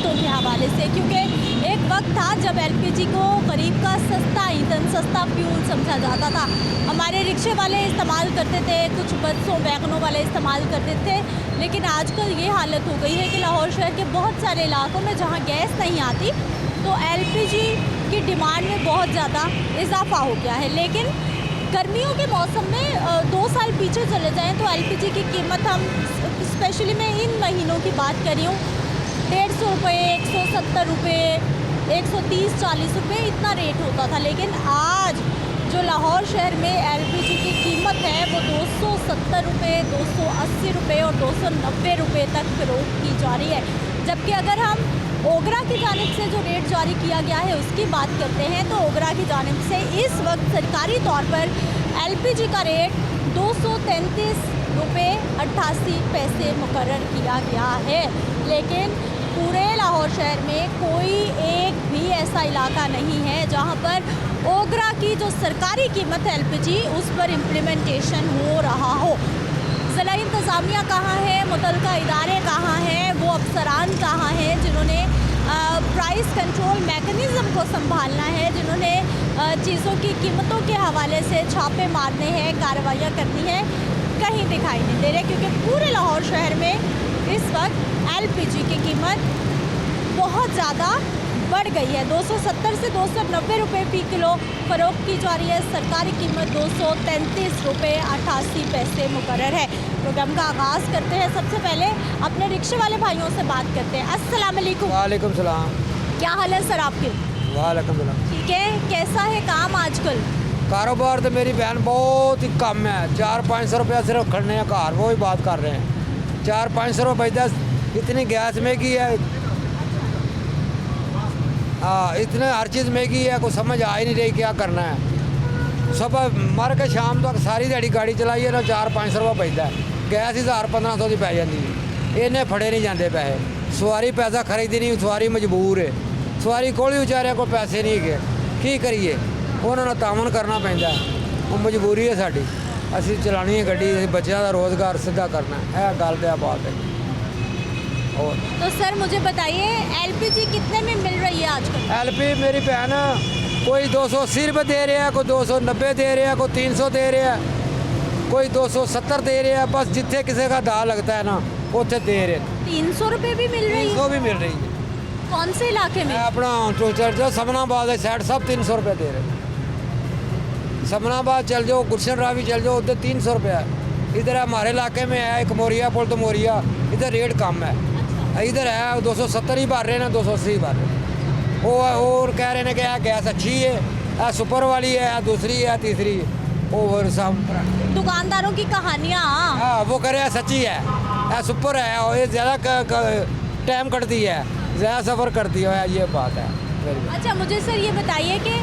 कीमतों के हवाले से, क्योंकि एक वक्त था जब एलपीजी को गरीब का सस्ता ईंधन, सस्ता फ्यूल समझा जाता था। हमारे रिक्शे वाले इस्तेमाल करते थे, कुछ बसों वैगनों वाले इस्तेमाल करते थे, लेकिन आजकल ये हालत हो गई है कि लाहौर शहर के बहुत सारे इलाकों में जहाँ गैस नहीं आती तो एलपीजी की डिमांड में बहुत ज़्यादा इजाफा हो गया है। लेकिन गर्मियों के मौसम में 2 साल पीछे चले जाएं तो एलपीजी की कीमत, हम स्पेशली मैं इन महीनों की बात कर रही हूँ, 150 रुपये, 170 रुपये, 130-40 रुपये इतना रेट होता था। लेकिन आज जो लाहौर शहर में एलपीजी की कीमत है वो 270 रुपये, 280 रुपये और 290 रुपये तक फरोख्त की जा रही है। जबकि अगर हम ओगरा की जानिब से जो रेट जारी किया गया है उसकी बात करते हैं तो ओगरा की जानिब से इस वक्त सरकारी तौर पर एलपीजी का रेट 233 रुपये 88 पैसे मुकर्रर किया गया है। लेकिन पूरे लाहौर शहर में कोई एक भी ऐसा इलाका नहीं है जहां पर ओगरा की जो सरकारी कीमत है एलपीजी उस पर इम्प्लीमेंटेशन हो रहा हो। ज़िला इंतज़ामिया कहाँ है, मुतल्लिका इदारे कहाँ हैं, वो अफसरान कहाँ हैं जिन्होंने प्राइस कंट्रोल मैकेनिज़्म को संभालना है, जिन्होंने चीज़ों की कीमतों के हवाले से छापे मारने हैं, कार्रवाइयाँ करनी है, कहीं दिखाई नहीं दे रहे। क्योंकि पूरे लाहौर शहर में इस वक्त एलपीजी की कीमत बहुत ज़्यादा बढ़ गई है। 270 से 290 रुपये फ़ी किलो फ़रोख्त की जा रही है। सरकारी कीमत 233 रुपये 88 पैसे मुकर्रर है। प्रोग्राम का आगाज़ करते हैं। सबसे पहले अपने रिक्शे वाले भाइयों से बात करते हैं। अस्सलाम वालेकुम। वालेकुम सलाम। क्या हाल है सर आपके? वालेकुम सलाम। ठीक है, कैसा है काम आजकल? कारोबार तो मेरी बहन बहुत ही कम है। 400-500 रुपया सिर्फ खड़ने का कार, वो ही बात कर रहे हैं। 400-500 रुपये बचता, इतनी गैस महंगी है, इतने हर चीज़ महंगी है, कुछ समझ आ ही नहीं रही क्या करना है। सुबह मर के शाम तक सारी दिहाड़ी गाड़ी चलाई है ना, 400-500 रुपये बचता है। गैस ही 1000-1500 की पै जाती है। इन्हें फड़े नहीं जाते पैसे। सवारी पैसा खरीदी नहीं, सवारी मजबूर है। सवारी कोई बेचारे को पैसे नहीं है, की करिए, उन्होंने तामन करना पैंदा है। वो मजबूरी है साड़ी, असी चलानी है गड्डी, बच्चों का रोज़गार सीधा करना है, गल तो बात है। और तो सर मुझे बताइए एलपीजी कितने में मिल रही है आजकल? एलपी मेरी बहन कोई 280 रुपये दे रहा है, कोई 290 दे रहा है, कोई 300 दे रहा है, कोई 270 दे रहा है। बस जिथे किसी का दाव लगता है ना उतने दे रहे। 300 रुपये भी मिल रही है? 300 भी मिल रही है। कौन से इलाके में? अपना जो समनाबाद है साइड, सब 300 रुपये दे रहे। समनाबाद चल जाओ, गुलशन रावी चल जाओ, उधर 300 रुपये है। इधर हमारे इलाके में है एक मोरिया पुल, तो मोरिया इधर रेट कम है। इधर है 270 ही भर रहे हैं, 280 ही भर रहे हैं। वो और कह रहे हैं कि गैस अच्छी है, सुपर वाली है, दूसरी है, तीसरी है। और सब दुकानदारों की कहानियाँ, हाँ, वो कह रहे हैं सच्ची है, सुपर है, और ये ज़्यादा टाइम कटती है, ज़्यादा सफ़र करती है, ये बात है। अच्छा मुझे सर ये बताइए कि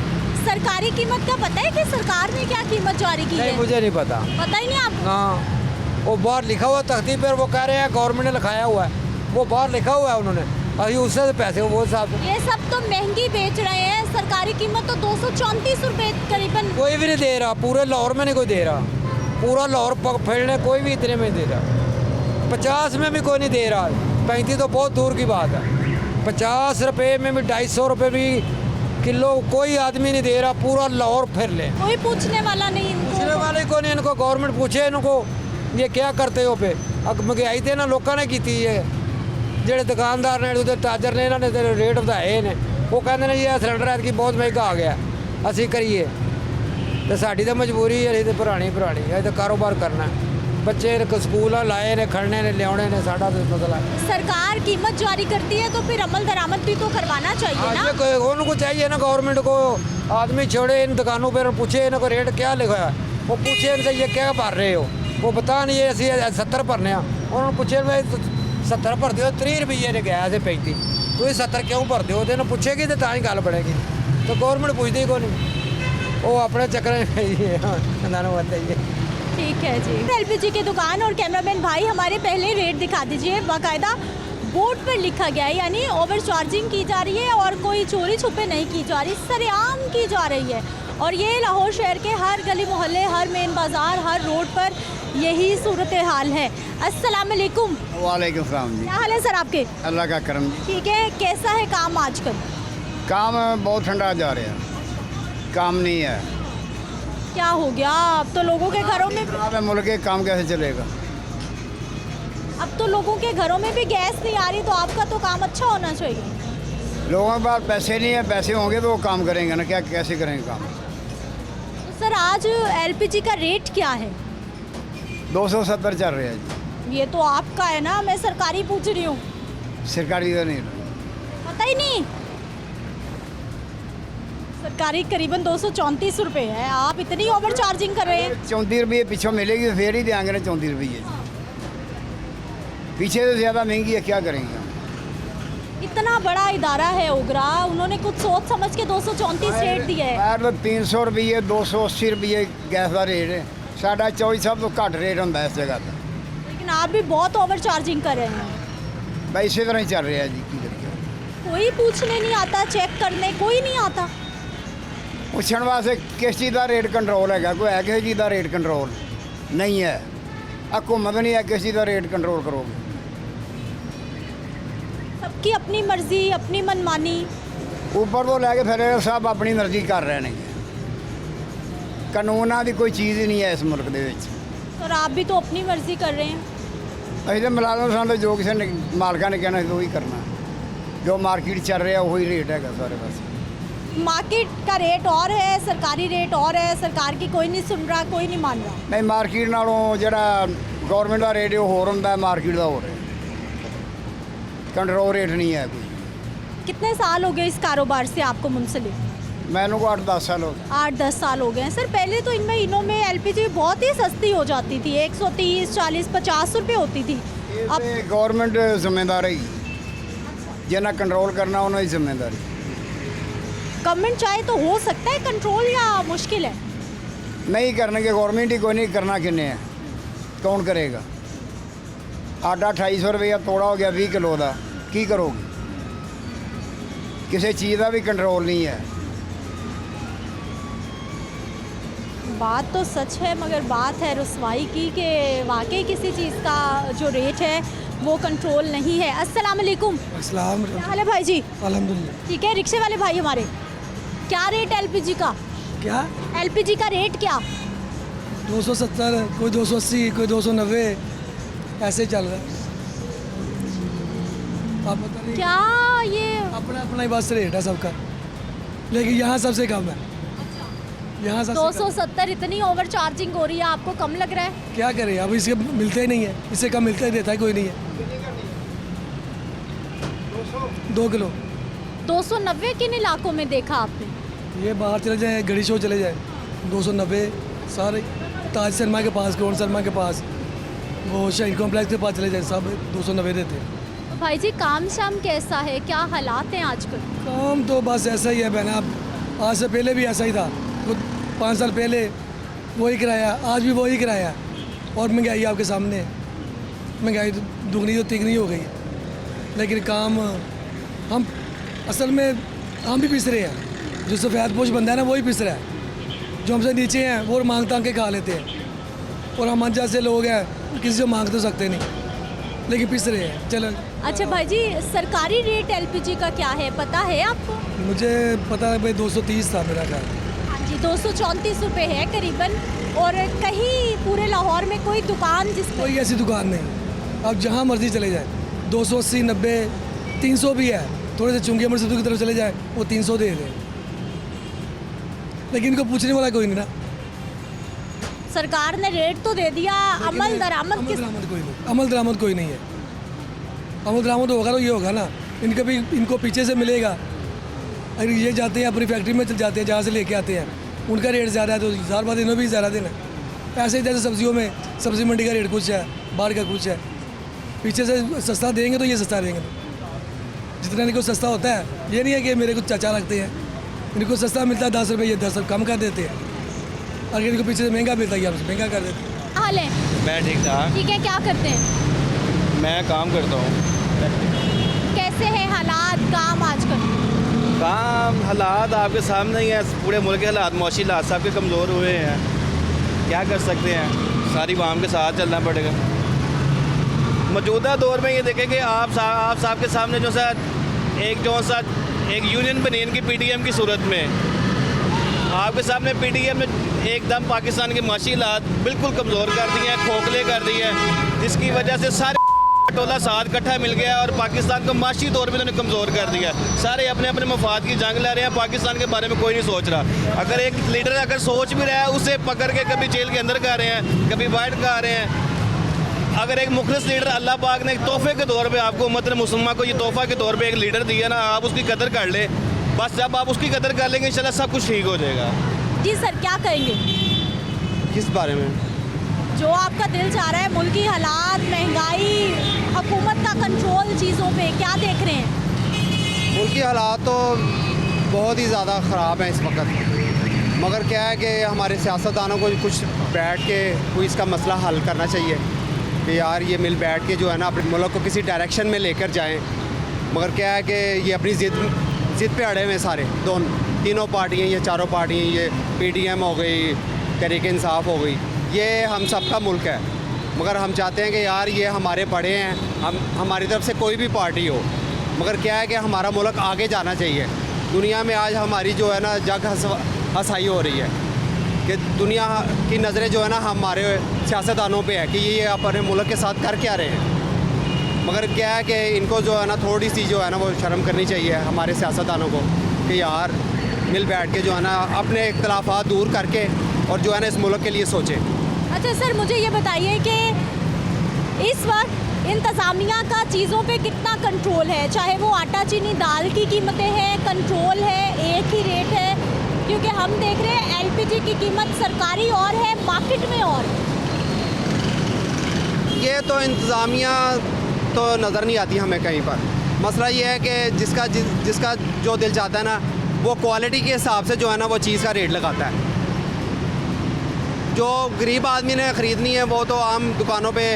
सरकारी कीमत का पता है कि सरकार ने क्या कीमत जारी की है? मुझे नहीं पता। पता ही नहीं आपको? हाँ, वो बाहर लिखा हुआ तख्ती पर, वो कह रहे हैं गवर्नमेंट ने लिखाया हुआ है, वो बाहर लिखा हुआ है उन्होंने, अभी उससे पैसे वो साहब। ये सब तो महंगी बेच रहे हैं। सरकारी कीमत तो 234 रुपये करीबन। कोई भी नहीं दे रहा, पूरे लाहौर में नहीं कोई दे रहा। पूरा लाहौर फैलने कोई भी इतने में दे रहा। 50 में भी कोई नहीं दे रहा। 35 तो बहुत दूर की बात है। 50 रुपये में भी 250 रुपये भी किलो कोई आदमी नहीं दे रहा। पूरा लाहौर फिर ले, कोई पूछने वाला नहीं इनको। पूछने वाले को नहीं। इनको गवर्नमेंट पूछे इनको ये क्या करते हो पे। अग महंगाई तो ना लोगों ने की है, ਜਿਹੜੇ दुकानदार ने ਉਹਦੇ ਤਾਜਰ ने इन्होंने रेट ਵਧਾਏ ने। वो कहते हैं जी सिलेंडर ऐतकी बहुत महंगा आ गया, ਅਸੀਂ करिए तो साड़ी तो मजबूरी है, तो पुरानी अं तो कारोबार करना। बच्चे स्कूल लाए ने, खड़ने ने, लियाने ने, साड़ा तो मसला। सरकार कीमत जारी करती है तो फिर अमल दरामद भी तो करवाना चाहिए ना। उनको चाहिए ना, गवर्नमेंट को आदमी छोड़े इन दुकानों पर, पूछे इनको रेट क्या लिखा है, वो पूछे इनसे ये क्या भर रहे हो, वो बता नहीं ये असी 70 भरने। उन्होंने पूछे भाई 70 भरते हो, 30 रुपये ने गया 35, तुम 70 क्यों भरते हो? तो पूछेगी तो ही गल बनेगी। तो गवर्नमेंट पूछती को नहीं, वो अपने चक्कर में बताइए। ठीक है जी। एलपीजी की दुकान और कैमरामैन भाई हमारे पहले रेट दिखा दीजिए। बाकायदा बोर्ड पर लिखा गया है, यानी ओवर चार्जिंग की जा रही है और कोई चोरी छुपे नहीं की जा रही, सरेआम की जा रही है। और ये लाहौर शहर के हर गली मोहल्ले, हर मेन बाज़ार, हर रोड पर यही सूरत हाल है। अस्सलाम वालेकुम। वालेकुम सलाम जी। क्या हाल है सर आपके? अल्लाह का करम जी। ठीक है, कैसा है काम आजकल? काम बहुत ठंडा जा रहा है, काम नहीं है। क्या हो गया? अब तो लोगों के घरों में खराब है मुल्क के, काम कैसे चलेगा? अब तो लोगों के घरों में भी गैस नहीं आ रही, तो आपका तो काम अच्छा होना चाहिए। लोगों के पास पैसे नहीं है, पैसे होंगे तो वो काम करेंगे ना, क्या कैसे करेंगे काम? तो सर आज एलपीजी का रेट क्या है? 270 चल रहा है जी। ये तो आपका है ना, मैं सरकारी पूछ रही हूँ। सरकारी तो नहीं। पता ही नहीं। सरकारी करीबन 234 रुपये है, आप इतनी ओवर चार्जिंग कर रहे हैं। 34 रुपये पीछे मिलेगी तो फिर ही देंगे ना 34 रुपये। पीछे तो ज़्यादा महंगी है, क्या करेंगे? इतना बड़ा इदारा है ओगरा, उन्होंने कुछ सोच समझ के 234 रेट दिया है। यार तो 300 रुपये 280 रुपये गैस का रेट है, साढ़ा 24 सब तो घट रेट होता है इस जगह पर। लेकिन आप भी बहुत ओवर चार्जिंग कर रहे हैं। भाई इसी तरह ही चल रहा है जी, की करिए? कोई पूछने नहीं आता, चेक करने कोई नहीं आता। ਪੁੱਛਣ ਵਾਸਤੇ ਕਿਸ ਚੀਜ਼ ਦਾ ਰੇਟ ਕੰਟਰੋਲ ਹੈਗਾ? ਕੋਈ ਹੈ ਕਿਸੇ ਚੀਜ਼ ਦਾ ਰੇਟ ਕੰਟਰੋਲ ਨਹੀਂ ਹੈ। हुकूमत नहीं है किस चीज़ का रेट कंट्रोल करोगे? सबकी अपनी मर्जी, अपनी मनमानी। ऊपर तो लैके फिर सब अपनी मर्जी कर रहे हैं। कानूना की कोई चीज़ ही नहीं है इस मुल्क के विच। और आप भी तो अपनी मर्जी कर रहे हैं। अभी तो मुलाजम सन तो जो किसी ने मालका ने कहना वही करना, जो मार्केट चल रहा है वही रेट है सारे पास। मार्केट का रेट और है, सरकारी रेट और है, सरकार की कोई नहीं सुन रहा, कोई नहीं मान रहा। नहीं मार्केट नालों जिहड़ा गवर्नमेंट का रेट है वो होर हुंदा है, मार्केट का होर है। कंट्रोल रेट नहीं है कोई। कितने साल हो गए इस कारोबार से आपको मुंसलिक? मैनू को 8-10 साल हो गए। 8-10 साल हो गए हैं। सर पहले तो इनमें इनों में एलपीजी बहुत ही सस्ती हो जाती थी, 130, 40, 50 रुपये होती थी। अब गवर्नमेंट जिम्मेदार है, जिन्हें कंट्रोल करना उन्होंने जिम्मेदारी। गवर्नमेंट चाहे तो हो सकता है कंट्रोल, या मुश्किल है? नहीं करने के गवर्नमेंट ही कोई नहीं करना, किन्ने है कौन करेगा? आटा 250 रुपया तोड़ा हो गया 20 किलो का, की करोगे? किसी चीज़ का भी कंट्रोल नहीं है। बात तो सच है, मगर बात है रुसवाई की कि वाकई किसी चीज़ का जो रेट है वो कंट्रोल नहीं है। अस्सलाम वालेकुम। अस्सलाम। क्या हाल है भाई जी? अल्हम्दुलिल्लाह। ठीक है, रिक्शे वाले भाई हमारे, क्या रेट एलपीजी का? क्या? एलपीजी का रेट क्या? 270, कोई 280, कोई 290, ऐसे चल रहा है। आप पता नहीं, क्या ये अपना अपना ही बस रेट है सबका, लेकिन यहाँ सबसे कम है। यहाँ सबसे कम। 270 इतनी ओवर चार्जिंग हो रही है, आपको कम लग रहा है? क्या करें, अब इसके मिलते ही नहीं है, इससे कम मिलता ही देता है कोई नहीं है। 2 किलो 290 किन इलाकों में देखा आपने? ये बाहर चले जाए, गड़ी शो चले जाए, 290 सारे। ताज शर्मा के पास, कौन शर्मा के पास, वो शहीद कॉम्प्लेक्स के पास चले जाए, सब 290 देते हैं। तो भाई जी काम शाम कैसा है, क्या हालात हैं आजकल? काम तो बस ऐसा ही है बहना, अब आज से पहले भी ऐसा ही था। खुद 5 साल पहले वही किराया, आज भी वही किराया, और महंगाई आपके सामने है। महंगाई तो दुगनी तो तिगनी हो गई है। लेकिन काम हम असल में हम भी पिस रहे हैं, जो सफ़ेदपोश बंदा है ना वही पिस रहा है। जो हमसे नीचे हैं वो मांग तांग के खा लेते हैं, और हम जैसे लोग हैं किसी से मांग तो सकते नहीं, लेकिन पिस रहे हैं। चलो अच्छा भाई जी, सरकारी रेट एलपीजी का क्या है पता है आपको? मुझे पता है भाई 230 था मेरा ख्याल। हाँ जी, 234 रुपये है करीबन। और कहीं पूरे लाहौर में कोई दुकान जिस पर कोई ऐसी दुकान नहीं, अब जहाँ मर्जी चले जाए 280, 90, 300 भी है। थोड़े से चुंगी अमर सिद्धू की तरफ चले जाए वो 300 दे दे, लेकिन इनको पूछने वाला कोई नहीं ना। सरकार ने रेट तो दे दिया, अमल दरामद अमल किस? दरामद कोई नहीं, अमल दरामद कोई नहीं है। अमल दरामद होगा तो ये होगा ना, इनको पीछे से मिलेगा। अगर ये जाते हैं अपनी फैक्ट्री में चल जाते हैं, जहाँ से लेके आते हैं, उनका रेट ज़्यादा है तो ज़्यादा बात इन्होंने भी ज़्यादा देना। ऐसे ही जैसे सब्जियों में सब्ज़ी मंडी का रेट कुछ है, बाहर का कुछ है, पीछे से सस्ता देंगे तो ये सस्ता देंगे। जितना इनको सस्ता होता है, ये नहीं है कि मेरे कुछ चाचा लगते हैं, इनको सस्ता मिलता है 10 रुपये, ये 10 कम कर देते हैं। अगर इनको पीछे से महंगा मिलता है ये हमसे महंगा कर देते हैं। हाल है मैं ठीक ठाक। ठीक है, क्या करते हैं? मैं काम करता हूँ। कैसे है हालात काम आजकल? काम हालात आपके सामने ही हैं, पूरे मुल्क के हालात, मौशी हालात सबके कमज़ोर हुए हैं, क्या कर सकते हैं, सारी आवाम के साथ चलना पड़ेगा। मौजूदा दौर में ये देखें कि आप साहब के सामने जो सा एक यूनियन बनेन की PTM की सूरत में आपके सामने PTM ने एकदम पाकिस्तान के माशी हालात बिल्कुल कमज़ोर कर दिए हैं, खोखले कर दिए हैं, जिसकी वजह से सारे टोला साथ इकट्ठा मिल गया और पाकिस्तान को माशी तौर पे उन्होंने कमज़ोर कर दिया। सारे अपने अपने मफाद की जंग लड़ रहे हैं, पाकिस्तान के बारे में कोई नहीं सोच रहा। अगर एक लीडर अगर सोच भी रहा है, उसे पकड़ के कभी जेल के अंदर कर रहे हैं, कभी बाहर कर रहे हैं। अगर एक मुखलिस लीडर, अल्लाह पाक ने एक तोहफे के तौर पे आपको उम्मत मुसलमान को ये तोहफा के तौर पे एक लीडर दिया ना, आप उसकी कदर कर ले। बस जब आप उसकी कदर कर लेंगे इंशाल्लाह सब कुछ ठीक हो जाएगा। जी सर, क्या कहेंगे? किस बारे में? जो आपका दिल चाह रहा है, मुल्क की हालात, महंगाई, हुकूमत का कंट्रोल चीज़ों पे क्या देख रहे हैं? मुल्क की हालात तो बहुत ही ज़्यादा ख़राब हैं इस वक्त, मगर क्या है कि हमारे सियासतदानों को कुछ बैठ के कोई इसका मसला हल करना चाहिए कि यार ये मिल बैठ के जो है ना अपने मुल्क को किसी डायरेक्शन में लेकर जाएं। मगर क्या है कि ये अपनी ज़िद पे अड़े हुए हैं सारे, तीनों पार्टियाँ, ये चारों पार्टियाँ, ये PTM हो गई, तहरीक इंसाफ हो गई, ये हम सब का मुल्क है। मगर हम चाहते हैं कि यार ये हमारे बड़े हैं, हमारी तरफ से कोई भी पार्टी हो, मगर क्या है कि हमारा मुल्क आगे जाना चाहिए। दुनिया में आज हमारी जो है ना जग हंसाई हो रही है कि दुनिया की नज़रें जो है ना हमारे सियासतदानों पे है कि ये अपने मुल्क के साथ कर क्या रहे हैं। मगर क्या है कि इनको जो है ना थोड़ी सी जो है ना वो शर्म करनी चाहिए हमारे सियासतदानों को कि यार मिल बैठ के जो है ना अपने इख्तलाफात दूर करके और जो है ना इस मुल्क के लिए सोचें। अच्छा सर, मुझे ये बताइए कि इस वक्त इंतज़ामिया का चीज़ों पे कितना कंट्रोल है? चाहे वो आटा चीनी दाल की कीमतें हैं, कंट्रोल है, एक ही रेट है? क्योंकि हम देख रहे हैं LPG की कीमत सरकारी और है, मार्केट में और। ये तो इंतज़ामिया तो नज़र नहीं आती हमें कहीं पर। मसला ये है कि जिसका जो दिल चाहता है ना वो क्वालिटी के हिसाब से जो है ना वो चीज़ का रेट लगाता है। जो गरीब आदमी ने ख़रीदनी है वो तो आम दुकानों पे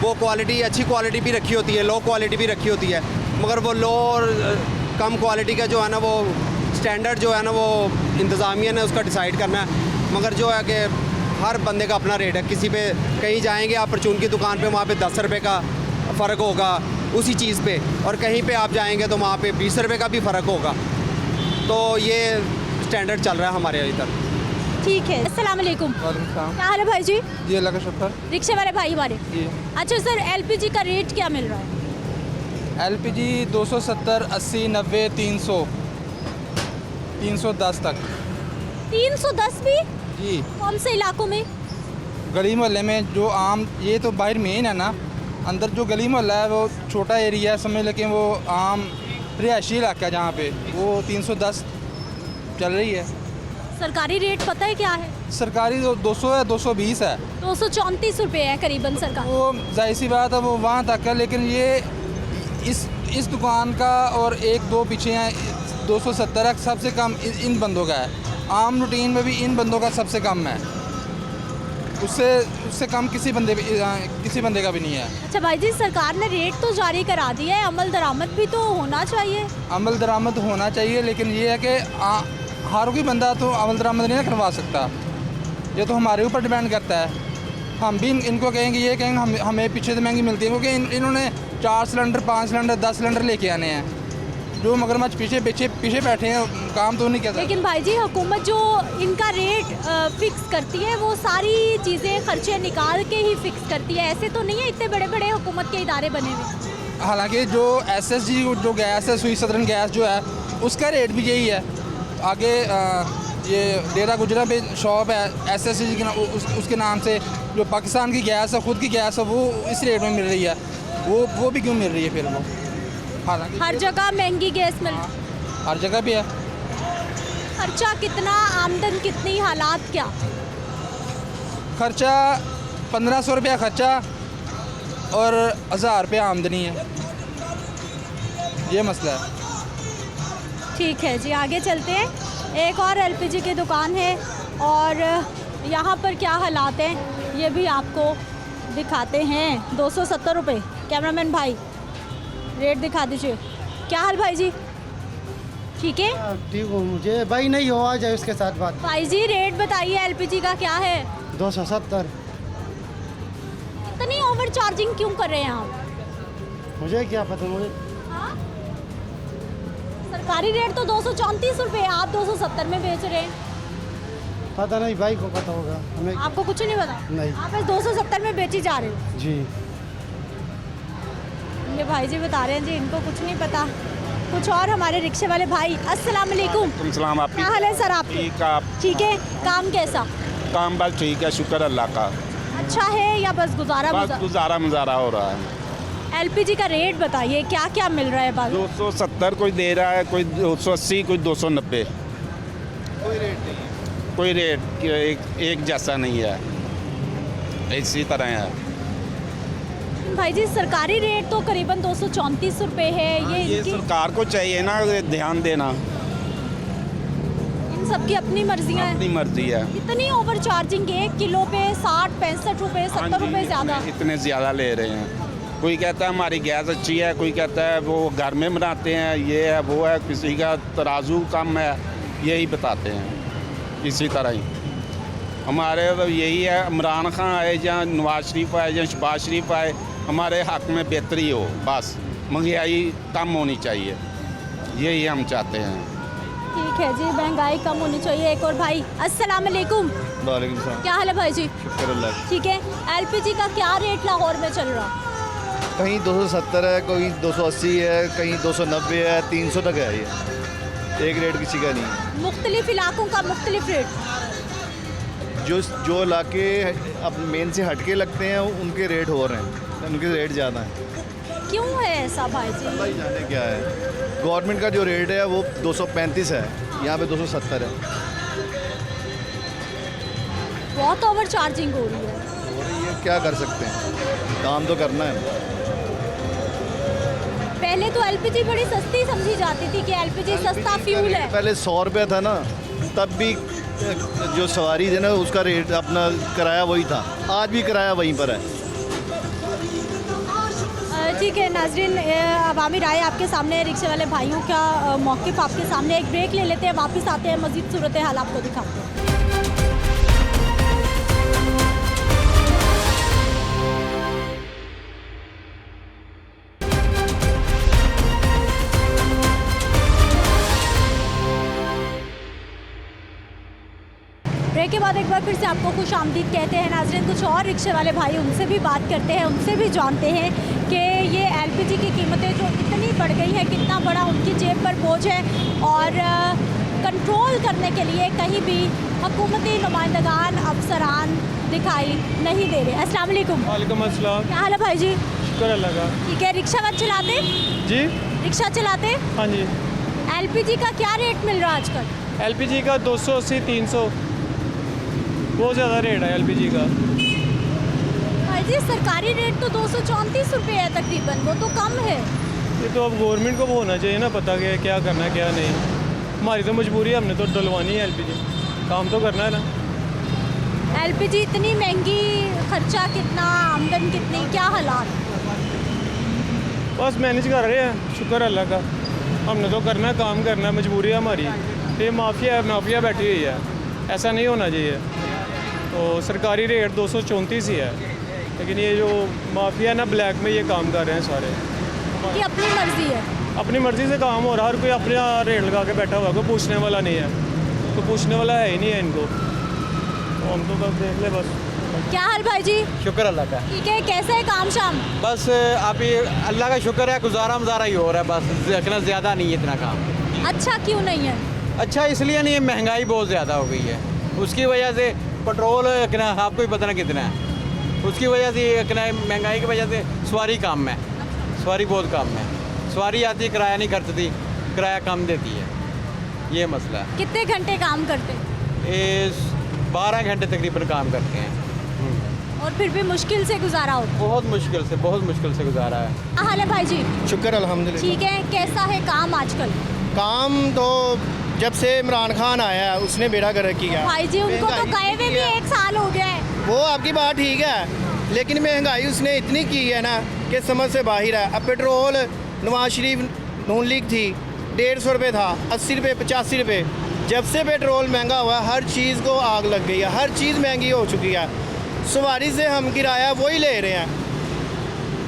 वो क्वालिटी, अच्छी क्वालिटी भी रखी होती है, लो क्वालिटी भी रखी होती है, मगर वो लो और कम क्वालिटी का जो है ना वो स्टैंडर्ड जो है ना वो इंतज़ामिया ने उसका डिसाइड करना है। मगर जो है कि हर बंदे का अपना रेट है। किसी पे कहीं जाएंगे आप परचून की दुकान पे, वहाँ पे 10 रुपये का फ़र्क होगा उसी चीज़ पे, और कहीं पे आप जाएंगे तो वहाँ पे 20 रुपये का भी फ़र्क होगा। तो ये स्टैंडर्ड चल रहा है हमारे इधर। ठीक है, अस्सलाम वालेकुम। क्या हाल है भाई जी? जी अल्लाह का शुक्र। रिक्शे वाले भाई हमारे। अच्छा सर, LPG का रेट क्या मिल रहा है? LPG 270, 80, 90, 300, 310 तक। 310 भी? जी। कौन से इलाकों में? गली मोहल्ले में जो आम, ये तो बाहर मेन है ना, अंदर जो गली मोहल्ला है वो छोटा एरिया है समझ, लेकिन वो आम रिहायशी इलाका है जहाँ पे वो 310 चल रही है। सरकारी रेट पता है क्या है? सरकारी 200 है, 220 है, 234 रुपये है करीबन सरकार। वो जाहिर सी बात है वो वहाँ तक है, लेकिन ये इस दुकान का और एक दो पीछे हैं 270 है, सबसे कम इन बंदों का है। आम रूटीन में भी इन बंदों का सबसे कम है, उससे कम किसी बंदे का भी नहीं है। अच्छा भाई जी, सरकार ने रेट तो जारी करा दिया है, अमल दरामद भी तो होना चाहिए। अमल दरामद होना चाहिए, लेकिन ये है कि हर कोई बंदा तो अमल दरामद नहीं ना करवा सकता, ये तो हमारे ऊपर डिपेंड करता है। हम भी इनको कहेंगे, ये कहेंगे हमें पीछे से महंगी मिलती है, क्योंकि इन्होंने 4 सिलेंडर, 5 सिलेंडर, 10 सिलेंडर लेके आने हैं। जो मगरमच्छ पीछे बैठे हैं, काम तो नहीं कर सकते। लेकिन भाई जी, हुकूमत जो इनका रेट फिक्स करती है वो सारी चीज़ें खर्चे निकाल के ही फिक्स करती है, ऐसे तो नहीं है इतने बड़े बड़े हुकूमत के इदारे बने हुए। हालांकि जो SSG जो गैस है, सुई सदरन गैस जो है, उसका रेट भी यही है। आगे ये डेरा गुजरा पे शॉप है SSG के उसके नाम से, जो पाकिस्तान की गैस है, ख़ुद की गैस है, वो इस रेट में मिल रही है। वो भी क्यों मिल रही है फिर? वो हालांकि हर जगह महंगी गैस मिल, हर जगह भी है। खर्चा कितना, आमदन कितनी, हालात क्या? खर्चा 1500 रुपया खर्चा और 1000 रुपया आमदनी है, ये मसला है। ठीक है जी, आगे चलते हैं। एक और LPG की दुकान है और यहाँ पर क्या हालात हैं ये भी आपको दिखाते हैं। 270 रुपये। कैमरामैन भाई रेट दिखा दीजिए। क्या हाल भाई जी? ठीक है ठीक हूँ, मुझे भाई नहीं हो आ जाए उसके साथ बात। भाई जी रेट बताइए एलपीजी का क्या है? 270। इतनी ओवर चार्जिंग क्यों कर रहे हैं आप? मुझे क्या पता, मुझे हाँ? सरकारी रेट तो 234 रुपये है, आप 270 में बेच रहे हैं। पता नहीं, भाई को पता होगा, हमें आपको कुछ नहीं पता? नहीं। आप इस 270 में बेची जा रहे हो। जी। ये भाई जी बता रहे हैं जी इनको कुछ नहीं पता। कुछ और हमारे रिक्शे वाले भाई, अस्सलाम वालेकुम। तुम सलाम। आप क्या हाल है सर आपके? ठीक आप? ठीक है, काम कैसा? काम बस ठीक है, शुक्र अल्लाह का। अच्छा है या बस गुजारा? बस गुजारा मुजारा हो रहा है। एलपीजी का रेट बताइए क्या क्या मिल रहा है? बस 270 कोई दे रहा है, कोई 280, कोई 290। कोई रेट एक जैसा नहीं है, इसी तरह है। भाई जी सरकारी रेट तो करीबन 234 रुपये है। ये ये इनकी सरकार को चाहिए ना ध्यान देना, इन सबकी अपनी मर्जियाँ अपनी हैं। मर्जी है। इतनी ओवर चार्जिंग 1 किलो पे 60-65 रुपये, 70 रुपये ज़्यादा। इतने ज़्यादा ले रहे हैं। कोई कहता है हमारी गैस अच्छी है, कोई कहता है वो घर में बनाते हैं, ये है वो है, किसी का तराजू कम है, यही बताते हैं। इसी तरह ही हमारे तो यही है, इमरान खान आए या नवाज शरीफ आए या शहबाज शरीफ आए, हमारे हक़ में बेहतरी हो, बस महंगाई कम होनी चाहिए, यही हम चाहते हैं। ठीक है जी, महंगाई कम होनी चाहिए। एक और भाई, अस्सलाम वालेकुम। वालेकुम सलाम। क्या हाल है भाई जी? शुक्र अल्लाह। ठीक है, एलपीजी का क्या रेट लाहौर में चल रहा? कहीं 270 है, कोई 280 है, कहीं 290 है, 300 तक है। ये एक रेट किसी का नहीं। मुख्तलिफ इलाकों का मुख्तलिफ रेट। जो इलाके अब मेन से हटके लगते हैं उनके रेट हो रहे हैं, उनके रेट ज़्यादा हैं। क्यों है ऐसा भाई जी? भाई जाने क्या है, गवर्नमेंट का जो रेट है वो 235 है, यहाँ पे 270 है। बहुत ओवर चार्जिंग हो रही है। हो रही है, क्या कर सकते हैं, काम तो करना है। पहले तो एलपीजी बड़ी सस्ती समझी जाती थी कि एलपीजी सस्ता फ्यूल है। पहले 100 रुपये था ना, तब भी जो सवारी थी ना उसका रेट अपना किराया वही था, आज भी किराया वहीं पर है। ठीक है नाजरीन, अवामी राय आपके सामने है, रिक्शे वाले भाइयों का मौक़िफ़ आपके सामने। एक ब्रेक ले लेते हैं, वापस आते हैं, मज़ीद सूरत हाल आपको दिखाते हैं। ब्रेक के बाद एक बार फिर से आपको खुश आमदीद कहते हैं नाज़रीन। कुछ और रिक्शे वाले भाई, उनसे भी बात करते हैं, उनसे भी जानते हैं कि ये एलपीजी की कीमतें जो इतनी बढ़ गई हैं, कितना बड़ा उनकी जेब पर बोझ है और कंट्रोल करने के लिए कहीं भी हुकूमती नुमाइंदगान अफसरान दिखाई नहीं दे रहे। अस्सलाम वालेकुम। वालेकुम अस्सलाम। क्या हाल है भाई जी? शुक्र अल्लाह का। ठीक है, रिक्शा वक्त चलाते? जी रिक्शा चलाते? हाँ जी। एलपीजी का क्या रेट मिल रहा है आजकल? एलपीजी का 280 300 बहुत ज़्यादा रेट है एलपीजी का। भाई जी सरकारी रेट तो 234 रुपये है तकरीबन, वो तो कम है। ये तो अब गवर्नमेंट को होना चाहिए ना पता कि क्या करना है क्या नहीं। हमारी तो मजबूरी है, हमने तो डलवानी है एलपीजी, काम तो करना है ना। एलपीजी इतनी महंगी, खर्चा कितना, आमदन कितनी, क्या हालात? बस मैनेज कर रहे हैं, शुक्र अल्लाह का। हमने तो करना है, काम करना है, मजबूरी है हमारी। ये माफिया बैठी हुई है, ऐसा नहीं होना चाहिए। तो सरकारी रेट 234 ही है, लेकिन ये जो माफिया है ना ब्लैक में ये काम कर रहे हैं सारे। कि अपनी मर्जी है, अपनी मर्ज़ी से काम हो रहा है, हर कोई अपना रेट लगा के बैठा हुआ है, कोई पूछने वाला नहीं है, तो पूछने वाला है ही नहीं है इनको। तो हम तो बस देख ले बस। क्या हाल भाई जी? शुक्र अल्लाह का। ठीक है, कैसे है काम शाम? बस आप ये अल्लाह का शुक्र है, गुजारा मुजारा ही हो रहा है, बस इतना ज़्यादा नहीं है इतना काम। अच्छा क्यों नहीं है? अच्छा इसलिए नहीं है, महंगाई बहुत ज़्यादा हो गई है, उसकी वजह से पेट्रोल कितना आपको ही पता ना कितना है, उसकी वजह से कितना महंगाई की वजह से सवारी कम है, सवारी बहुत कम है। सवारी आती किराया नहीं खर्चती, किराया कम देती है, ये मसला है। कितने घंटे काम करते? ये 12 घंटे तकरीबन काम करते हैं और फिर भी मुश्किल से गुजारा होता? बहुत मुश्किल से गुजारा है। क्या हाल है भाई जी? शुक्र अल्हम्दुलिल्लाह। ठीक है, कैसा है काम आजकल? काम तो जब से इमरान खान आया है उसने बेड़ा गर्क किया। भाई जी उनको तो गए हुए भी 1 साल हो गया है। वो आपकी बात ठीक है, लेकिन महंगाई उसने इतनी की है ना कि समझ से बाहर है। अब पेट्रोल नवाज शरीफ नून लीग थी, 150 रुपये था, 80 रुपये, 85 रुपये। जब से पेट्रोल महंगा हुआ है, हर चीज़ को आग लग गई है, हर चीज़ महंगी हो चुकी है। सवारी से हम किराया वही ले रहे हैं,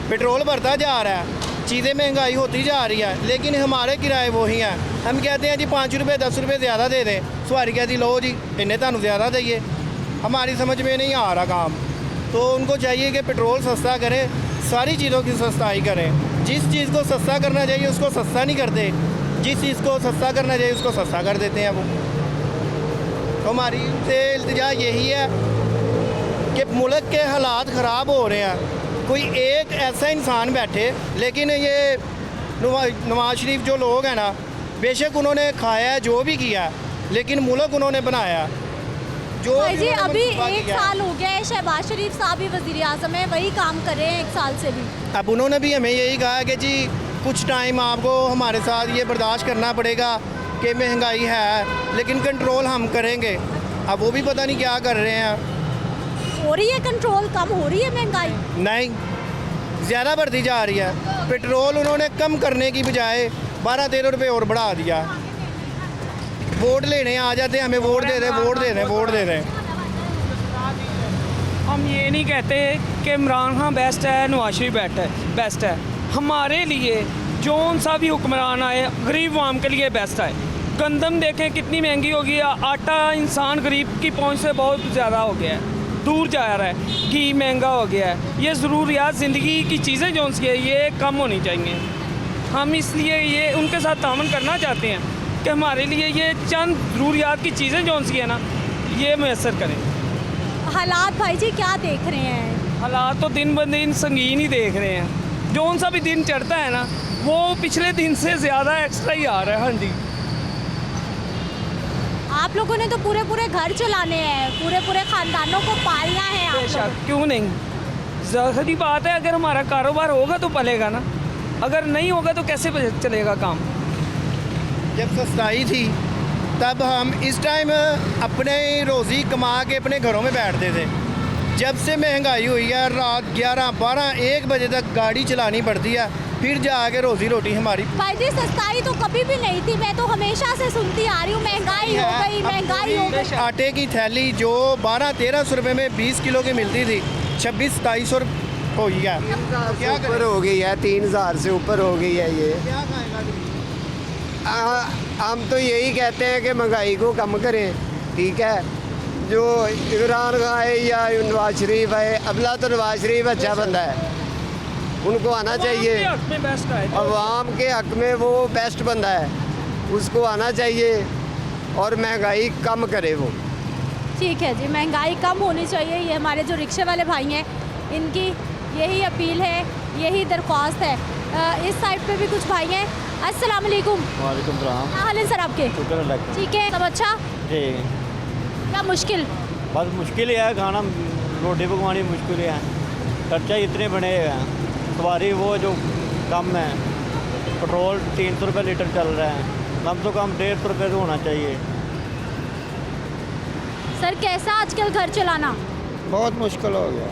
पेट्रोल बढ़ता जा रहा है, चीज़ें महंगाई होती जा रही है, लेकिन हमारे किराए वही हैं। हम कहते हैं जी 5 रुपये 10 रुपये ज़्यादा दे दें, सवारी कहती लो जी इन्हें थानू ज़्यादा दइए। हमारी समझ में नहीं आ रहा काम। तो उनको चाहिए कि पेट्रोल सस्ता करें, सारी चीज़ों की सस्ताई करें। जिस चीज़ को सस्ता करना चाहिए उसको सस्ता नहीं करते, जिस चीज़ को सस्ता करना चाहिए उसको सस्ता कर देते हैं वो। तो हमारी से इल्तिजा यही है कि मुल्क के हालात ख़राब हो रहे हैं। कोई एक ऐसा इंसान बैठे, लेकिन ये नवाज शरीफ जो लोग हैं ना, बेशक उन्होंने खाया है जो भी किया, लेकिन मुल्क उन्होंने बनाया जो भाई जी उन्होंने अभी मनसूबा 1 किया। साल हो गया है, शहबाज शरीफ साहब भी वज़ीर आज़म है, वही काम कर रहे हैं 1 साल से भी। अब उन्होंने भी हमें यही कहा कि जी कुछ टाइम आपको हमारे साथ ये बर्दाश्त करना पड़ेगा कि महंगाई है, लेकिन कंट्रोल हम करेंगे। अब वो भी पता नहीं क्या कर रहे हैं। हो रही है कंट्रोल, कम हो रही है महंगाई? नहीं, ज़्यादा बढ़ती जा रही है। पेट्रोल उन्होंने कम करने की बजाय 12-13 रुपये और बढ़ा दिया। वोट लेने आ जाते हैं, हमें वोट दे दें, वोट दे दें, वोट दे दें। हम ये नहीं कहते कि इमरान खान बेस्ट है, नवाज शरीफ बेस्ट है। हमारे लिए जौन सा भी हुक्मरान आए गरीब आवाम के लिए बेस्ट है। गंदम देखें कितनी महंगी हो गई है, आटा इंसान गरीब की पहुंच से बहुत ज़्यादा हो गया है, दूर जा रहा है। घी महंगा हो गया है। ये ज़रूरियात ज़िंदगी की चीज़ें जौन सी है ये कम होनी चाहिए। हम इसलिए ये उनके साथ तामन करना चाहते हैं कि हमारे लिए ये चंद ज़रूरियात की चीज़ें जौन सी है ना ये मैसर करें। हालात भाई जी क्या देख रहे हैं? हालात तो दिन ब दिन संगीन ही देख रहे हैं। जौन सा भी दिन चढ़ता है ना वो पिछले दिन से ज़्यादा एक्स्ट्रा ही आ रहा है। हाँ जी, आप लोगों ने तो पूरे घर चलाने हैं, पूरे खानदानों को पालना है आप लोगों बेशक क्यों नहीं, ज़ाहिरी बात है। अगर हमारा कारोबार होगा तो पलेगा ना, अगर नहीं होगा तो कैसे चलेगा काम। जब सस्ताई थी तब हम इस टाइम अपने रोज़ी कमा के अपने घरों में बैठते थे। जब से महंगाई हुई है, रात 11, 12, 1 बजे तक गाड़ी चलानी पड़ती है, फिर जाके रोज़ी रोटी हमारी। भाई जी सस्ताई तो कभी भी नहीं थी, मैं तो हमेशा से सुनती आ रही हूँ महंगाई हो गई, महंगाई हो गई। आटे की थैली जो 12-1300 रुपये में 20 किलो की मिलती थी, 26-2700 हो गई है। क्या ऊपर हो गई है, 3000 से ऊपर हो गई है ये। क्या खाएगा? हम तो यही कहते हैं कि महंगाई को कम करें, ठीक है। जो इमरान खान है या नवाज शरीफ है, अबला तो नवाज शरीफ अच्छा बंदा है, उनको आना चाहिए। अवाम के हक में वो बेस्ट बंदा है, उसको आना चाहिए और महंगाई कम करे वो। ठीक है जी, महंगाई कम होनी चाहिए, ये हमारे जो रिक्शे वाले भाई हैं इनकी यही अपील है, यही दरख्वास्त है। इस साइड पे भी कुछ भाई हैं। अस्सलाम वालेकुम। वालेकुम सलाम। क्या हाल है सर आपके? शुक्र अल्लाह का। ठीक है, सब अच्छा? जी, क्या मुश्किल? बस मुश्किल ही है, खाना रोटी पकवानी मुश्किल है, खर्चा इतने बने हैं। सवारी वो जो कम है, पेट्रोल 300 रुपये लीटर चल रहा है, कम तो कम 150 रुपये तो होना चाहिए। सर कैसा आजकल घर चलाना? बहुत मुश्किल हो गया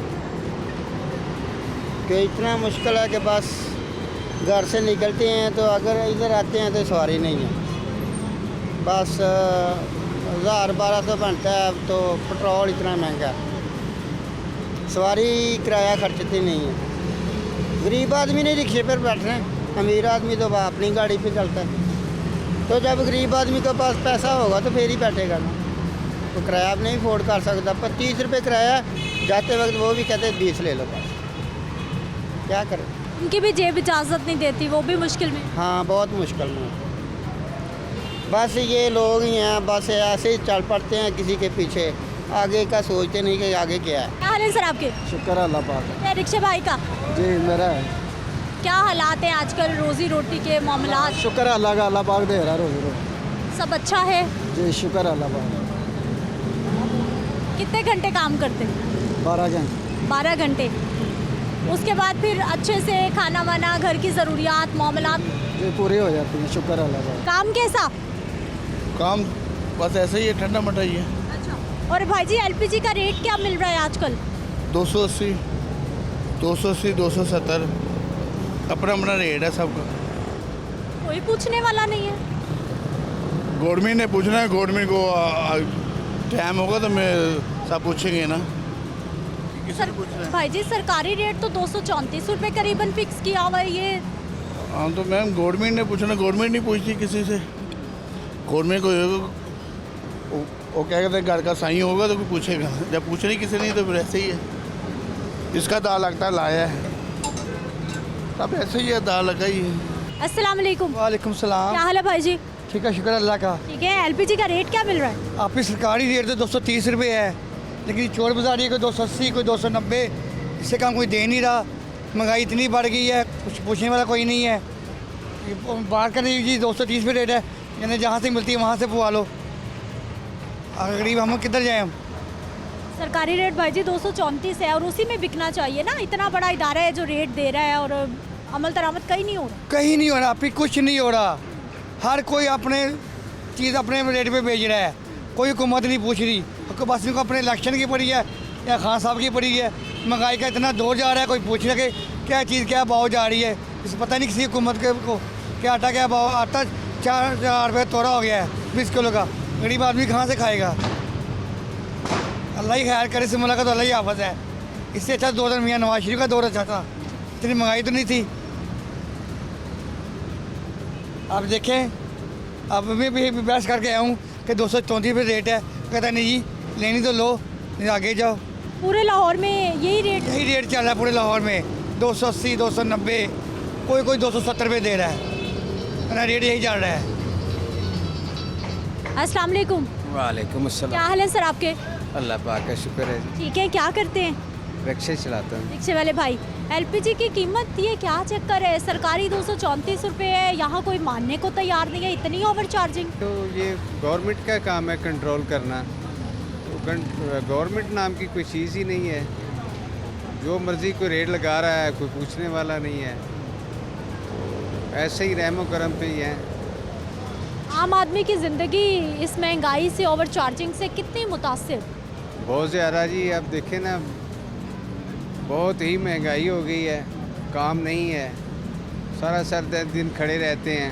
कि इतना मुश्किल है कि बस घर से निकलते हैं तो अगर इधर आते हैं तो सवारी नहीं है, बस 1000-1200 बनता है। अब तो पेट्रोल इतना महंगा, सवारी किराया खर्चती नहीं है। गरीब आदमी नहीं रिक्शे पर बैठ रहे हैं, अमीर आदमी तो अपनी गाड़ी पे चलता है। तो जब गरीब आदमी के पास पैसा होगा तो फिर ही बैठेगा ना, तो किराया भी नहीं अफोर्ड कर सकता। 25 रुपये किराया, जाते वक्त वो भी कहते 20 ले लो, बस क्या करें। उनकी भी जेब इजाज़त नहीं देती, वो भी मुश्किल में। हाँ, बहुत मुश्किल में। बस ये लोग ही हैं, बस ऐसे ही चल पड़ते हैं किसी के पीछे, आगे का सोचते नहीं कि आगे क्या है। क्या हाल है सर आपके? शुक्र अल्लाह पाक। क्या रिक्शे भाई का जी मेरा है। क्या हालात हैं आजकल रोज़ी रोटी के मामलात? शुक्र अल्लाह का, अल्लाह पाक दे रहा रोज़ी रोटी। सब अच्छा है? जी शुक्र अल्लाह पाक। कितने घंटे काम करते? 12 घंटे। 12 घंटे। उसके बाद फिर अच्छे से खाना वाना, घर की ज़रूरियात, मामलात जी पूरी हो जाती है, शुक्र अल्लाह पाक। काम कैसा? काम बस ऐसे ही है, ठंडा मठा ही है। अच्छा। और भाई जी एलपीजी का रेट क्या मिल रहा है आजकल? 280, 270, अपना अपना रेट है सबका। कोई पूछने वाला नहीं है। गवर्नमेंट ने पूछना है, गवर्नमेंट को टाइम होगा तो मैं सब पूछेंगे ना। भाई जी सरकारी रेट तो 234 रुपये करीबन फिक्स किया हुआ है ये। हाँ तो मैम गवर्नमेंट ने पूछना, गवर्नमेंट नहीं पूछती किसी से। गवर्नमेंट को वो क्या कहते हैं, घर का साईं होगा तो कोई पूछेगा, जब पूछने किसी नहीं तो फिर ऐसे ही है। इसका दाल लगता है लाया है, तब ऐसे ही है, दाल लगा ही है। अस्सलाम वालेकुम। वालेकुम सलाम। क्या हाल है भाई जी? ठीक है, शुक्र अल्लाह का। ठीक है, एलपीजी का रेट क्या मिल रहा है? आपकी सरकारी रेट तो 230 रुपये है, लेकिन चोर बाजारी कोई 280, कोई 290, इससे कम कोई दे नहीं रहा। महंगाई इतनी बढ़ गई है, कुछ पूछने वाला कोई नहीं है। बात करने की चीज़ 230 रुपये रेट है, यानी जहाँ से मिलती है वहाँ से पुआ लो। गरीब हम किधर जाएँ हम? सरकारी रेट भाई जी 234 है और उसी में बिकना चाहिए ना। इतना बड़ा इदारा है जो रेट दे रहा है और अमल दरामद कहीं नहीं हो रहा। कहीं नहीं हो रहा, फिर कुछ नहीं हो रहा। हर कोई अपने चीज़ अपने रेट पे बेच रहा है, कोई हुकूमत नहीं पूछ रही। बस इनको अपने इलेक्शन की पड़ी है या खान साहब की पड़ी है। महंगाई का इतना दौर जा रहा है, कोई पूछ रहा कि क्या चीज़ क्या भाव जा रही है, इसे पता नहीं किसी हुकूमत के को। क्या आटा क्या भाव, आटा 4 रुपये तोड़ा हो गया है 20 किलो का। गरीब आदमी कहाँ से खाएगा? अल्लाह ही खैर करे, इस मुल्क का तो अल्लाह ही आफत है। इससे अच्छा दौर मियाँ नवाज शरीफ का दौर अच्छा था, इतनी महंगाई तो नहीं थी। आप देखें, अब मैं भी बहस करके आया हूँ कि 234 रुपये रेट है। कहता नहीं जी, लेनी तो लो, नहीं आगे जाओ। पूरे लाहौर में यही रेट चल रहा है पूरे लाहौर में, 280, 290, कोई 270 रुपये दे रहा है। मेरा रेट यही चल रहा है। अस्सलाम वालेकुम। वालेकुम अस्सलाम। क्या हाल है सर आपके? अल्लाह पाक का शुक्र है जी। ठीक है, क्या करते हैं? रिक्शे चलाता हूँ। रिक्शे वाले भाई, एलपीजी की कीमत ये क्या चक्कर है? सरकारी 234 रुपये है, यहाँ कोई मानने को तैयार नहीं है, इतनी ओवर चार्जिंग। तो ये गवर्नमेंट का काम है कंट्रोल करना। तो गवर्नमेंट नाम की कोई चीज़ ही नहीं है, जो मर्ज़ी कोई रेट लगा रहा है, कोई पूछने वाला नहीं है। तो ऐसे ही रहमो करम पे ही है। आम आदमी की ज़िंदगी इस महंगाई से, ओवर चार्जिंग से कितनी मुतासिर? बहुत ज़्यादा जी। अब देखें ना, बहुत ही महंगाई हो गई है, काम नहीं है, सारा सर दिन खड़े रहते हैं,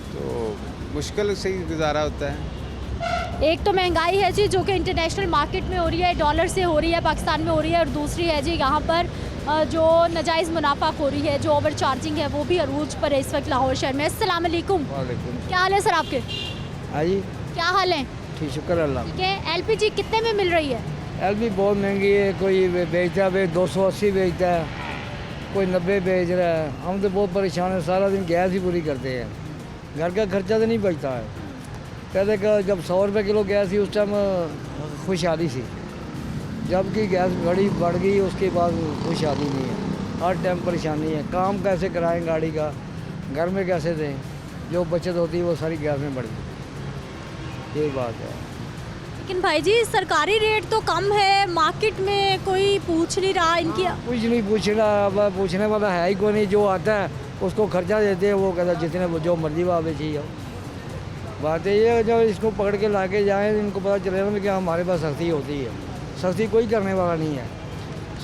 तो मुश्किल से ही गुजारा होता है। एक तो महंगाई है जी जो कि इंटरनेशनल मार्केट में हो रही है, डॉलर से हो रही है, पाकिस्तान में हो रही है, और दूसरी है जी यहाँ पर जो नाजायज़ मुनाफाखोरी है, जो ओवर चार्जिंग है, वो भी अरूज पर है इस वक्त लाहौर शहर में। अस्सलाम वालेकुम। क्या हाल है सर आपके? हाँ जी, क्या हाल है? ठीक, शुक्र अल्लाह। ठीक है, एलपीजी कितने में मिल रही है? एलपी बहुत महंगी है, कोई बेचता है 280 बेचता है, कोई 90 बेच रहा है। हम तो बहुत परेशान हैं, सारा दिन गैस ही पूरी करते हैं, घर का खर्चा तो नहीं बचता है। पहले का जब 100 रुपये किलो गैस थी उस टाइम खुशहाली थी, जब की गैस बढ़ गई उसके बाद खुशहाली नहीं है, हर टाइम परेशानी है। काम कैसे कराएं गाड़ी का, घर में कैसे दें, जो बचत होती है वो सारी गैस में बढ़ गई, ये बात है। लेकिन भाई जी सरकारी रेट तो कम है, मार्केट में कोई पूछ नहीं रहा इनकी। कुछ नहीं पूछ रहा, अब पूछने वाला है ही कोई नहीं। जो आता है उसको खर्चा देते हैं, वो कहता है जितने जो मर्जी वहाँ पे चाहिए। बात ये है जब इसको पकड़ के ला के जाएँ, इनको पता चलेगा ना कि हमारे पास सख्ती होती है। सख्ती कोई करने वाला नहीं है,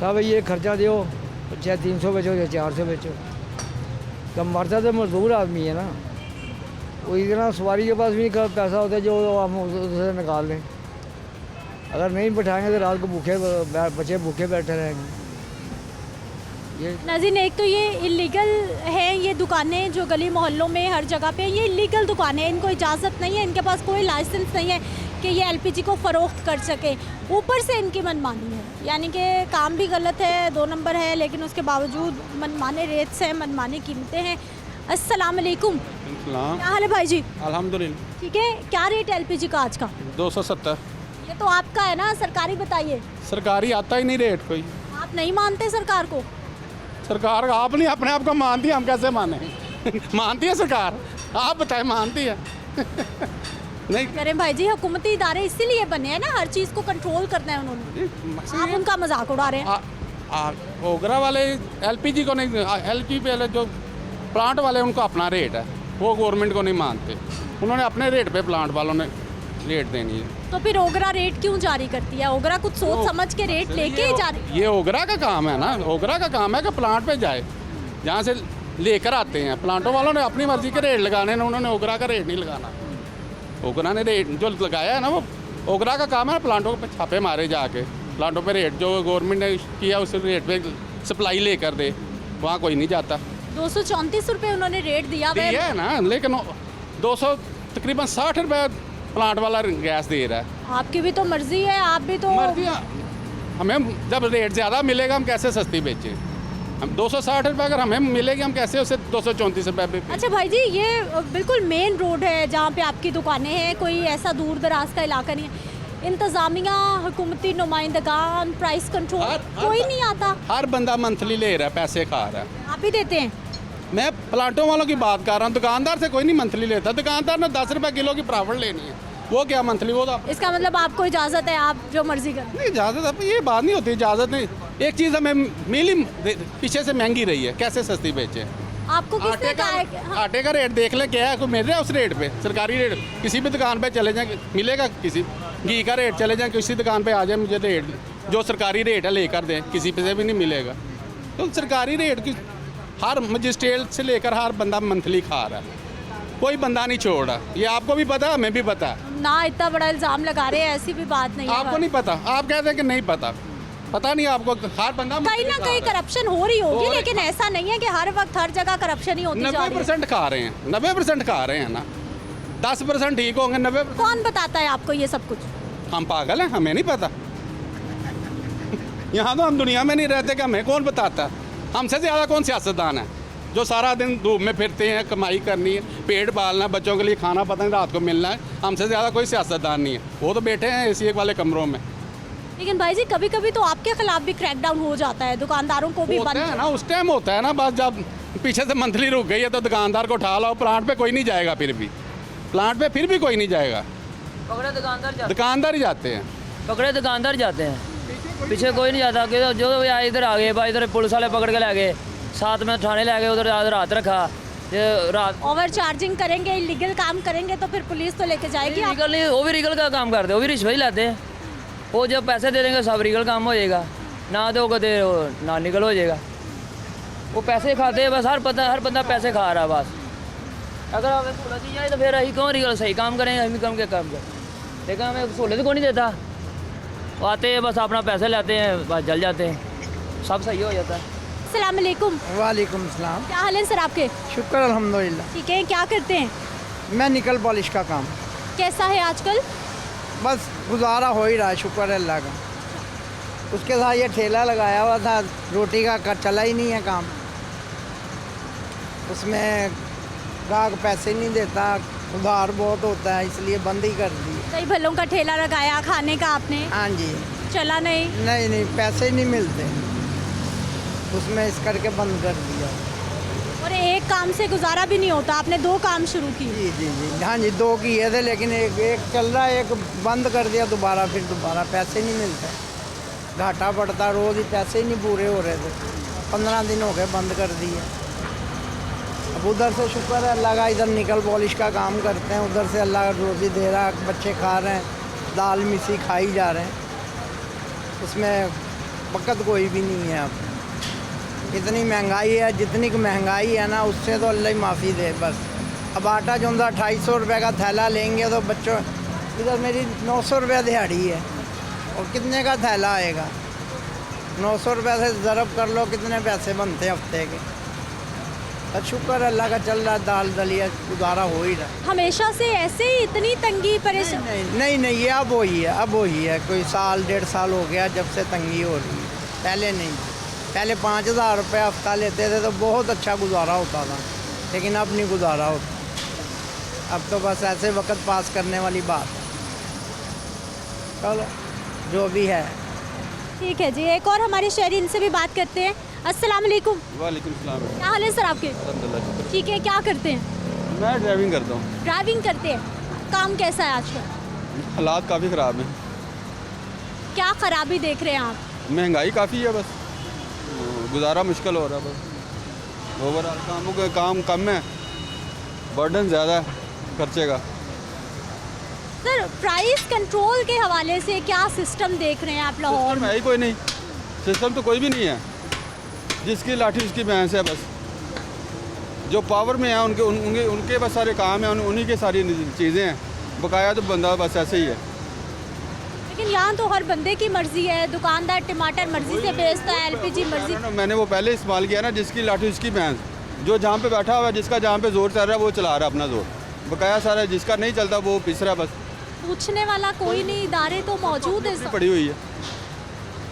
सब ये खर्चा दो, चाहे 300 बेचो या 400 बेचो। तब मरता तो मजदूर आदमी है ना, वो इतना सवारी के पास भी नहीं पैसा होता जो हम उससे निकाल लें। अगर नहीं बैठाएंगे तो रात को बच्चे भूखे बैठे रहेंगे। ये नाज़रीन, एक तो ये इलीगल है, ये दुकानें जो गली मोहल्लों में हर जगह पे ये इलीगल दुकानें हैं, इनको इजाज़त नहीं है, इनके पास कोई लाइसेंस नहीं है कि ये एलपीजी को फ़रोख्त कर सके। ऊपर से इनकी मनमानी है, यानी कि काम भी गलत है, 2 नंबर है, लेकिन उसके बावजूद मनमाने रेट्स हैं, मनमानी कीमतें हैं। अस्सलाम वालेकुम। क्या हाल है भाई जी? अल्हम्दुलिल्लाह। ठीक है, क्या रेट है एलपीजी का आज का? 270। ये तो आपका है ना, सरकारी बताइए। सरकारी आता ही नहीं रेट कोई। आप नहीं मानते सरकार को? सरकार आप नहीं अपने आप को मानती है, हम कैसे माने? मानती है सरकार, आप बताएं मानती है? नहीं करें भाई जी, हुकूमती इदारे इसीलिए बने हैं ना, हर चीज़ को कंट्रोल करना है उन्होंने। आप उनका मजाक उड़ा रहे हैं। ओगरा वाले एलपीजी को नहीं, एलपीजी पहले जो प्लांट वाले उनको अपना रेट है, वो गवर्नमेंट को नहीं मानते, उन्होंने अपने रेट पे प्लांट वालों ने रेट देनी है। तो फिर ओगरा रेट क्यों जारी करती है? ओगरा कुछ सोच समझ के रेट लेके ही जारी। ये ओगरा का काम है ना, ओगरा का काम है कि प्लांट पे जाए, जहाँ से लेकर आते हैं। प्लांटों वालों ने अपनी मर्जी के रेट लगाने हैं, उन्होंने ओगरा का रेट नहीं लगाना। ओगरा ने रेट जो लगाया है ना, वो ओगरा का काम है प्लांटों पे छापे मारे जाके, प्लांटों पे रेट जो गवर्नमेंट ने किया उस रेट पे सप्लाई लेकर दे, वहाँ कोई नहीं जाता। 234 रुपये उन्होंने रेट दिया हुआ दिया है ना, लेकिन 200 तकरीबन 60 रुपये प्लांट वाला गैस दे रहा है। आपकी भी तो मर्जी है, आप भी तो मर्जी, हमें जब रेट ज़्यादा मिलेगा हम कैसे सस्ती बेचें? हम 260 रुपये अगर हमें मिलेगी हम कैसे उसे 234 रुपये पे? अच्छा भाई जी, ये बिल्कुल मेन रोड है जहाँ पे आपकी दुकानें हैं, कोई ऐसा दूर दराज का इलाका नहीं है। इंतज़ामिया, हुकूमती नुमाइंदगान, प्राइस कंट्रोल कोई नहीं आता। हर बंदा मंथली ले रहा है, पैसे खा रहा है। आप ही देते हैं? मैं प्लांटों वालों की बात कर रहा हूँ, दुकानदार से कोई नहीं मंथली लेता। दुकानदार ने 10 रुपये किलो की प्रॉफिट लेनी है, वो क्या मंथली? वो तो इसका मतलब आपको इजाज़त है, आप जो मर्जी करें? नहीं, इजाज़त है ये बात नहीं होती, इजाज़त नहीं। एक चीज़ हमें मिली पीछे से महंगी रही है, कैसे सस्ती बेचे? आपको किसने कहा है? आटे का रेट देख ले क्या है, कोई मिल रहा है उस रेट पे? सरकारी रेट किसी भी दुकान पे चले जाए मिलेगा, किसी घी का रेट चले जाए किसी दुकान पे आ जाए, मुझे रेट जो सरकारी रेट है लेकर दें, किसी पे से भी नहीं मिलेगा। तो सरकारी रेट की हर मजिस्ट्रेट से लेकर हर बंदा मंथली खा रहा है, कोई बंदा नहीं छोड़ रहा। ये आपको भी पता है, हमें भी पता है ना। इतना बड़ा इल्ज़ाम लगा रहे हैं, ऐसी भी बात नहीं है। आपको नहीं पता, आप कहते हैं कि नहीं पता, पता नहीं आपको। हर बंदा कहीं ना कहीं करप्शन हो रही होगी, लेकिन ऐसा नहीं है कि हर वक्त हर जगह करप्शन ही होती जा रही है। 90% खा रहे हैं, 90% खा रहे हैं ना, 10% ठीक होंगे, 90%। कौन बताता है आपको ये सब कुछ? हम पागल हैं, हमें नहीं पता। यहाँ तो हम दुनिया में नहीं रहते कि हमें कौन बताता? हमसे ज़्यादा कौन सियासतदान है जो सारा दिन धूप में फिरते हैं, कमाई करनी है, पेट पालना, बच्चों के लिए खाना पता नहीं रात को मिलना है। हमसे ज़्यादा कोई सियासतदान नहीं है, वो तो बैठे हैं एसी वाले कमरों में। लेकिन भाई जी, कभी कभी तो आपके खिलाफ भी क्रैकडाउन हो जाता है, दुकानदारों को भी होता है ना, उस टाइम होता है ना। बस जब पीछे से मंथली रुक गई है तो दुकानदार को उठा लाओ, प्लांट पे कोई नहीं जाएगा, फिर भी प्लांट पे फिर भी कोई नहीं जाएगा, पकड़े दुकानदार ही जाते हैं, पकड़े दुकानदार जाते हैं, पीछे कोई नहीं जाता। कि जो इधर आ गए भाई, इधर पुलिस वाले पकड़ के ले गए, साथ में थाने ले गए, उधर रात रखा। ये रात ओवर चार्जिंग करेंगे, इलीगल काम करेंगे तो फिर पुलिस तो लेके जाएगी। लीगल नहीं, वो भी लीगल का काम करते, वो भी रिश्वत ही लेते हैं। वो जब पैसे दे देंगे सब लीगल काम हो जाएगा, ना दोगे तो ना निकल हो जाएगा। वो पैसे खाते हैं बस, हर बंदा पैसे खा रहा है बस। अगर हमें सहूलत दी जाए तो फिर अभी क्यों लीगल सही काम करेंगे? हम कम के काम करें, लेकिन हमें सहूलत को नहीं देता। वो आते हैं बस अपना पैसे लेते हैं, बस जल जाते हैं, सब सही हो जाता है। अस्सलाम वालेकुम। वालेकुम सलाम। क्या हाल है सर आपके? शुक्र अल्हम्दुलिल्लाह। ठीक है, क्या करते हैं? मैं निकल पॉलिश का काम। कैसा है आजकल? बस गुजारा हो ही रहा है, शुक्र है अल्लाह का। उसके साथ ये ठेला लगाया हुआ था, रोटी का चला ही नहीं है काम। उसमें ग्राहक पैसे नहीं देता, उधार बहुत होता है, इसलिए बंद ही कर दी। कई भलों का ठेला लगाया खाने का आपने? हाँ जी। चला नहीं? नहीं, पैसे नहीं मिलते, उसमें इस करके बंद कर दिया। और एक काम से गुजारा भी नहीं होता, आपने 2 काम शुरू किए? जी। हाँ जी, 2 किए थे, लेकिन एक चल रहा है, एक बंद कर दिया दोबारा। फिर दोबारा पैसे नहीं मिलते, घाटा पड़ता, रोज़ ही पैसे ही नहीं पूरे हो रहे थे। 15 दिन हो गए बंद कर दिए। अब उधर से शुक्र है अल्लाह का, इधर निकल पॉलिश का काम करते हैं, उधर से अल्लाह रोज़ी दे रहा है, बच्चे खा रहे हैं, दाल मिसी खाई जा रहे हैं, उसमें वक़्त कोई भी नहीं है। अब इतनी महंगाई है, जितनी महंगाई है ना, उससे तो अल्लाह ही माफ़ी दे बस। अब आटा जो 250 रुपये का थैला लेंगे तो बच्चों, इधर मेरी 900 रुपये दिहाड़ी है, और कितने का थैला आएगा? 900 रुपये से ज़रब कर लो कितने पैसे बनते हैं हफ्ते के। तो शुक्र अल्लाह का चल रहा है, दाल दलिया गुजारा हो ही रहा। हमेशा से ऐसे ही इतनी तंगी परेशानी? नहीं, ये अब वही है, कोई 1.5 साल हो गया जब से तंगी हो रही है, पहले नहीं। पहले 5000 रुपये हफ्ता लेते थे तो बहुत अच्छा गुजारा होता था, लेकिन अब नहीं गुजारा होता। अब तो बस ऐसे वक्त पास करने वाली बात है। चलो जो भी है। ठीक है जी, एक और हमारे शहरी, इनसे भी बात करते हैं। अस्सलाम वालेकुम। वालेकुम सलाम। क्या हाल है सर आपके? अल्हम्दुलिल्लाह। ठीक है, क्या करते हैं? मैं ड्राइविंग करता हूँ। ड्राइविंग करते हैं। काम कैसा है आजकल? हालात काफ़ी ख़राब हैं। क्या खराबी देख रहे हैं आप? महंगाई काफ़ी है, बस गुजारा मुश्किल हो रहा है। बस ओवरऑल कामों का काम कम है, बर्डन ज़्यादा है खर्चे का। सर, प्राइस कंट्रोल के हवाले से क्या सिस्टम देख रहे हैं आप लाहौर में? है ही कोई नहीं, सिस्टम तो कोई भी नहीं है, जिसकी लाठी उसकी भैंस है बस। जो पावर में है उनके बस सारे काम हैं, उन्हीं के सारी चीज़ें हैं। बकाया तो बंदा बस ऐसे ही है। लेकिन यहाँ तो हर बंदे की मर्जी है, दुकानदार टमाटर मर्जी से बेचता है, एलपीजी मर्जी। मैंने वो पहले इस्तेमाल किया ना, जिसकी लाठी उसकी भैंस। जो जहाँ पे बैठा हुआ है, जिसका जहाँ पे जोर चल रहा है वो चला रहा है अपना जोर। बकाया सारा जिसका नहीं चलता वो पिस रहा है बस। पूछने वाला कोई नहीं, इदारे तो मौजूद है सब। पड़ी हुई है,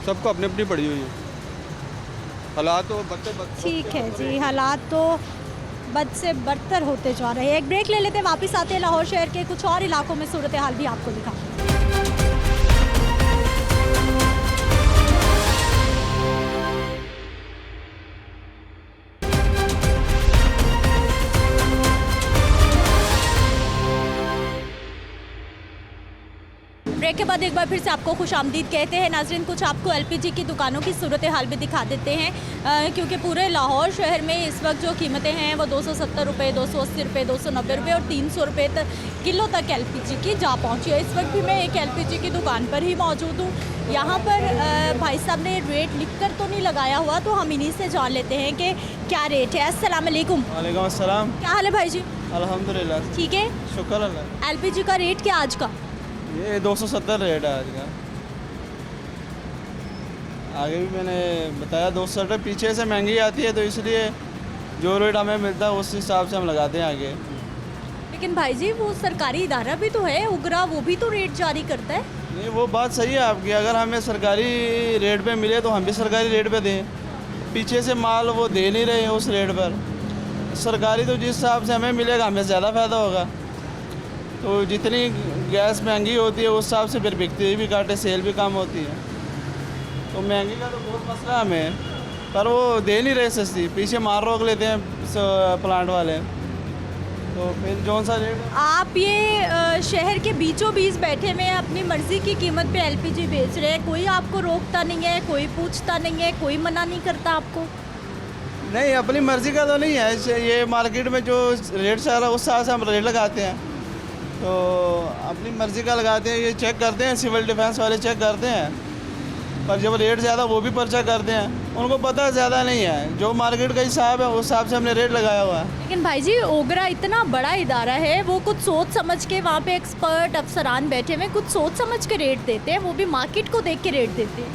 सबको अपनी अपनी पड़ी हुई है। हालात तो ठीक है जी, हालात तो बद से बदतर होते जा रहे हैं। एक ब्रेक ले लेते हैं, वापस आते हैं लाहौर शहर के कुछ और इलाकों में सूरत हाल भी आपको दिखाते हैं। ब्रेक के बाद एक बार फिर से आपको खुशामदीद कहते हैं। नाज़रीन, कुछ आपको एलपीजी की दुकानों की सूरत हाल भी दिखा देते हैं, क्योंकि पूरे लाहौर शहर में इस वक्त जो कीमतें हैं वो 270 रुपये, 280 रुपये, 290 रुपये और 300 रुपये किलो तक एलपीजी की जा पहुंची है। इस वक्त भी मैं एक एलपीजी की दुकान पर ही मौजूद हूँ। यहाँ पर भाई साहब ने रेट लिख कर तो नहीं लगाया हुआ, तो हम इन्हीं से जान लेते हैं कि क्या रेट है। अस्सलाम वालेकुम। वालेकुम अस्सलाम। क्या हाल है भाई जी? अल्हम्दुलिल्लाह ठीक है, शुक्र अल्लाह। एलपीजी का रेट क्या आज का? ये 270 रेट है आज का। आगे भी मैंने बताया 270 पीछे से महंगी आती है, तो इसलिए जो रेट हमें मिलता है उस हिसाब से हम लगाते हैं आगे। लेकिन भाई जी वो सरकारी इदारा भी तो है उगरा, वो भी तो रेट जारी करता है। नहीं, वो बात सही है आपकी। अगर हमें सरकारी रेट पे मिले तो हम भी सरकारी रेट पे दें। पीछे से माल वो दे नहीं रहे उस रेट पर। सरकारी तो जिस हिसाब से हमें मिलेगा हमें ज़्यादा फ़ायदा होगा। तो जितनी गैस महंगी होती है उस हिसाब से फिर बिकती भी घाटे, सेल भी कम होती है। तो महंगी का तो बहुत मसला है हमें, पर वो दे नहीं रहे सस्ती। पीछे मार रोक लेते हैं प्लांट वाले, तो फिर जौन सा रेट। आप ये शहर के बीचों बीच बैठे हुए हैं, अपनी मर्ज़ी की कीमत पे एलपीजी बेच रहे हैं, कोई आपको रोकता नहीं है, कोई पूछता नहीं है, कोई मना नहीं करता आपको? नहीं, अपनी मर्ज़ी का तो नहीं है। ये मार्केट में जो रेट चल रहा है उस हिसाब से हम रेट लगाते हैं, तो अपनी मर्ज़ी का लगाते हैं। ये चेक करते हैं, सिविल डिफेंस वाले चेक करते हैं, पर जब रेट ज़्यादा वो भी पर्चा करते हैं। उनको पता है ज़्यादा नहीं है, जो मार्केट का हिसाब है उस हिसाब से हमने रेट लगाया हुआ है। लेकिन भाई जी ओगरा इतना बड़ा इदारा है, वो कुछ सोच समझ के, वहाँ पे एक्सपर्ट अफसरान बैठे हुए कुछ सोच समझ के रेट देते हैं, वो भी मार्केट को देख के रेट देते हैं।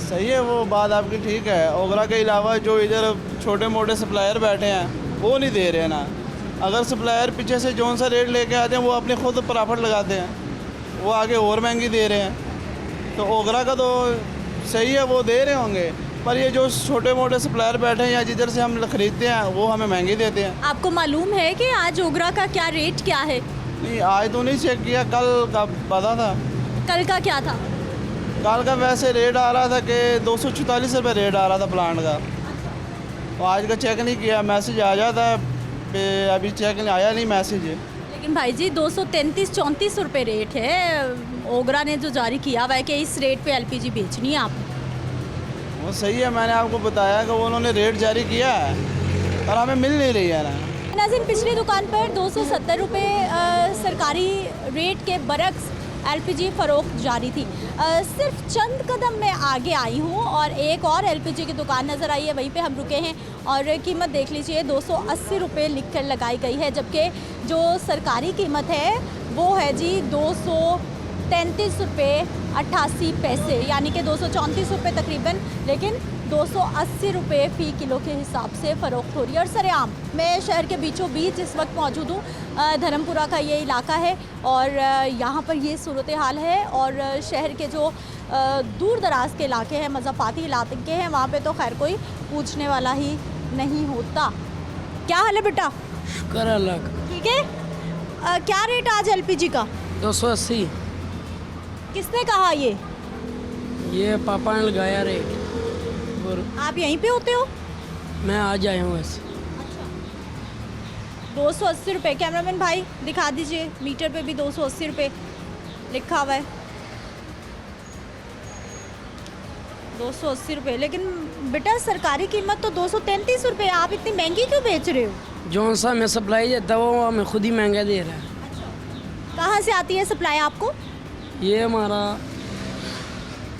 सही है, वो बात आपकी ठीक है। ओगरा के अलावा जो इधर छोटे मोटे सप्लायर बैठे हैं वो नहीं दे रहे हैं ना। अगर सप्लायर पीछे से जौन सा रेट लेके आते हैं वो अपने खुद प्रॉफिट लगाते हैं, वो आगे और महंगी दे रहे हैं। तो ओगरा का तो सही है, वो दे रहे होंगे, पर ये जो छोटे मोटे सप्लायर बैठे हैं या जिधर से हम खरीदते हैं वो हमें महंगी देते हैं। आपको मालूम है कि आज ओगरा का क्या रेट क्या है? नहीं, आज तो नहीं चेक किया, कल का पता था। कल का क्या था? कल का वैसे रेट आ रहा था कि 244 रुपये रेट आ रहा था प्लांट का। तो आज का चेक नहीं किया, मैसेज आ जाता है, अभी चेक आया नहीं मैसेज। लेकिन भाई जी 233-34 रुपये रेट है ओगरा ने जो जारी किया हुआ है कि इस रेट पे एलपीजी बेचनी है आपको। वो सही है, मैंने आपको बताया कि उन्होंने रेट जारी किया है पर हमें मिल नहीं रही है ना। नाज़रीन, पिछली दुकान पर 270 रुपये सरकारी रेट के बरक्स एलपीजी फ़रोख्त जारी थी। सिर्फ चंद कदम मैं आगे आई हूँ और एक और एलपीजी की दुकान नज़र आई है, वहीं पे हम रुके हैं और कीमत देख लीजिए 280 रुपये लिख कर लगाई गई है, जबकि जो सरकारी कीमत है वो है जी 233 रुपये 88 पैसे, यानी कि 234 रुपये तकरीबन, लेकिन 280 रुपये फ़ी किलो के हिसाब से फ़रोख्त हो रही है। और सरेआम मैं शहर के बीचों बीच इस वक्त मौजूद हूँ। धर्मपुरा का ये इलाका है और यहाँ पर ये सूरत हाल है। और शहर के जो दूर दराज के इलाके हैं, मज़ाफ़ाती इलाके हैं, वहाँ पे तो खैर कोई पूछने वाला ही नहीं होता। क्या हाल है बेटा? शुक्र अल्लाह का। ठीक है। क्या रेट आज एलपीजी का? 280। किसने कहा ये पापा ने लगाया रेट। और आप यहीं पे होते हो? मैं आज आया हूँ ऐसे। 280 रुपये। कैमरामैन भाई दिखा दीजिए, मीटर पे भी 280 रुपये लिखा हुआ है। 280 रुपये, लेकिन बेटा सरकारी कीमत तो 233 रुपये। आप इतनी महंगी क्यों बेच रहे हो? जो सा हमें सप्लाई देता है वो हमें खुद ही महंगा दे रहा है। कहाँ से आती है सप्लाई आपको? ये हमारा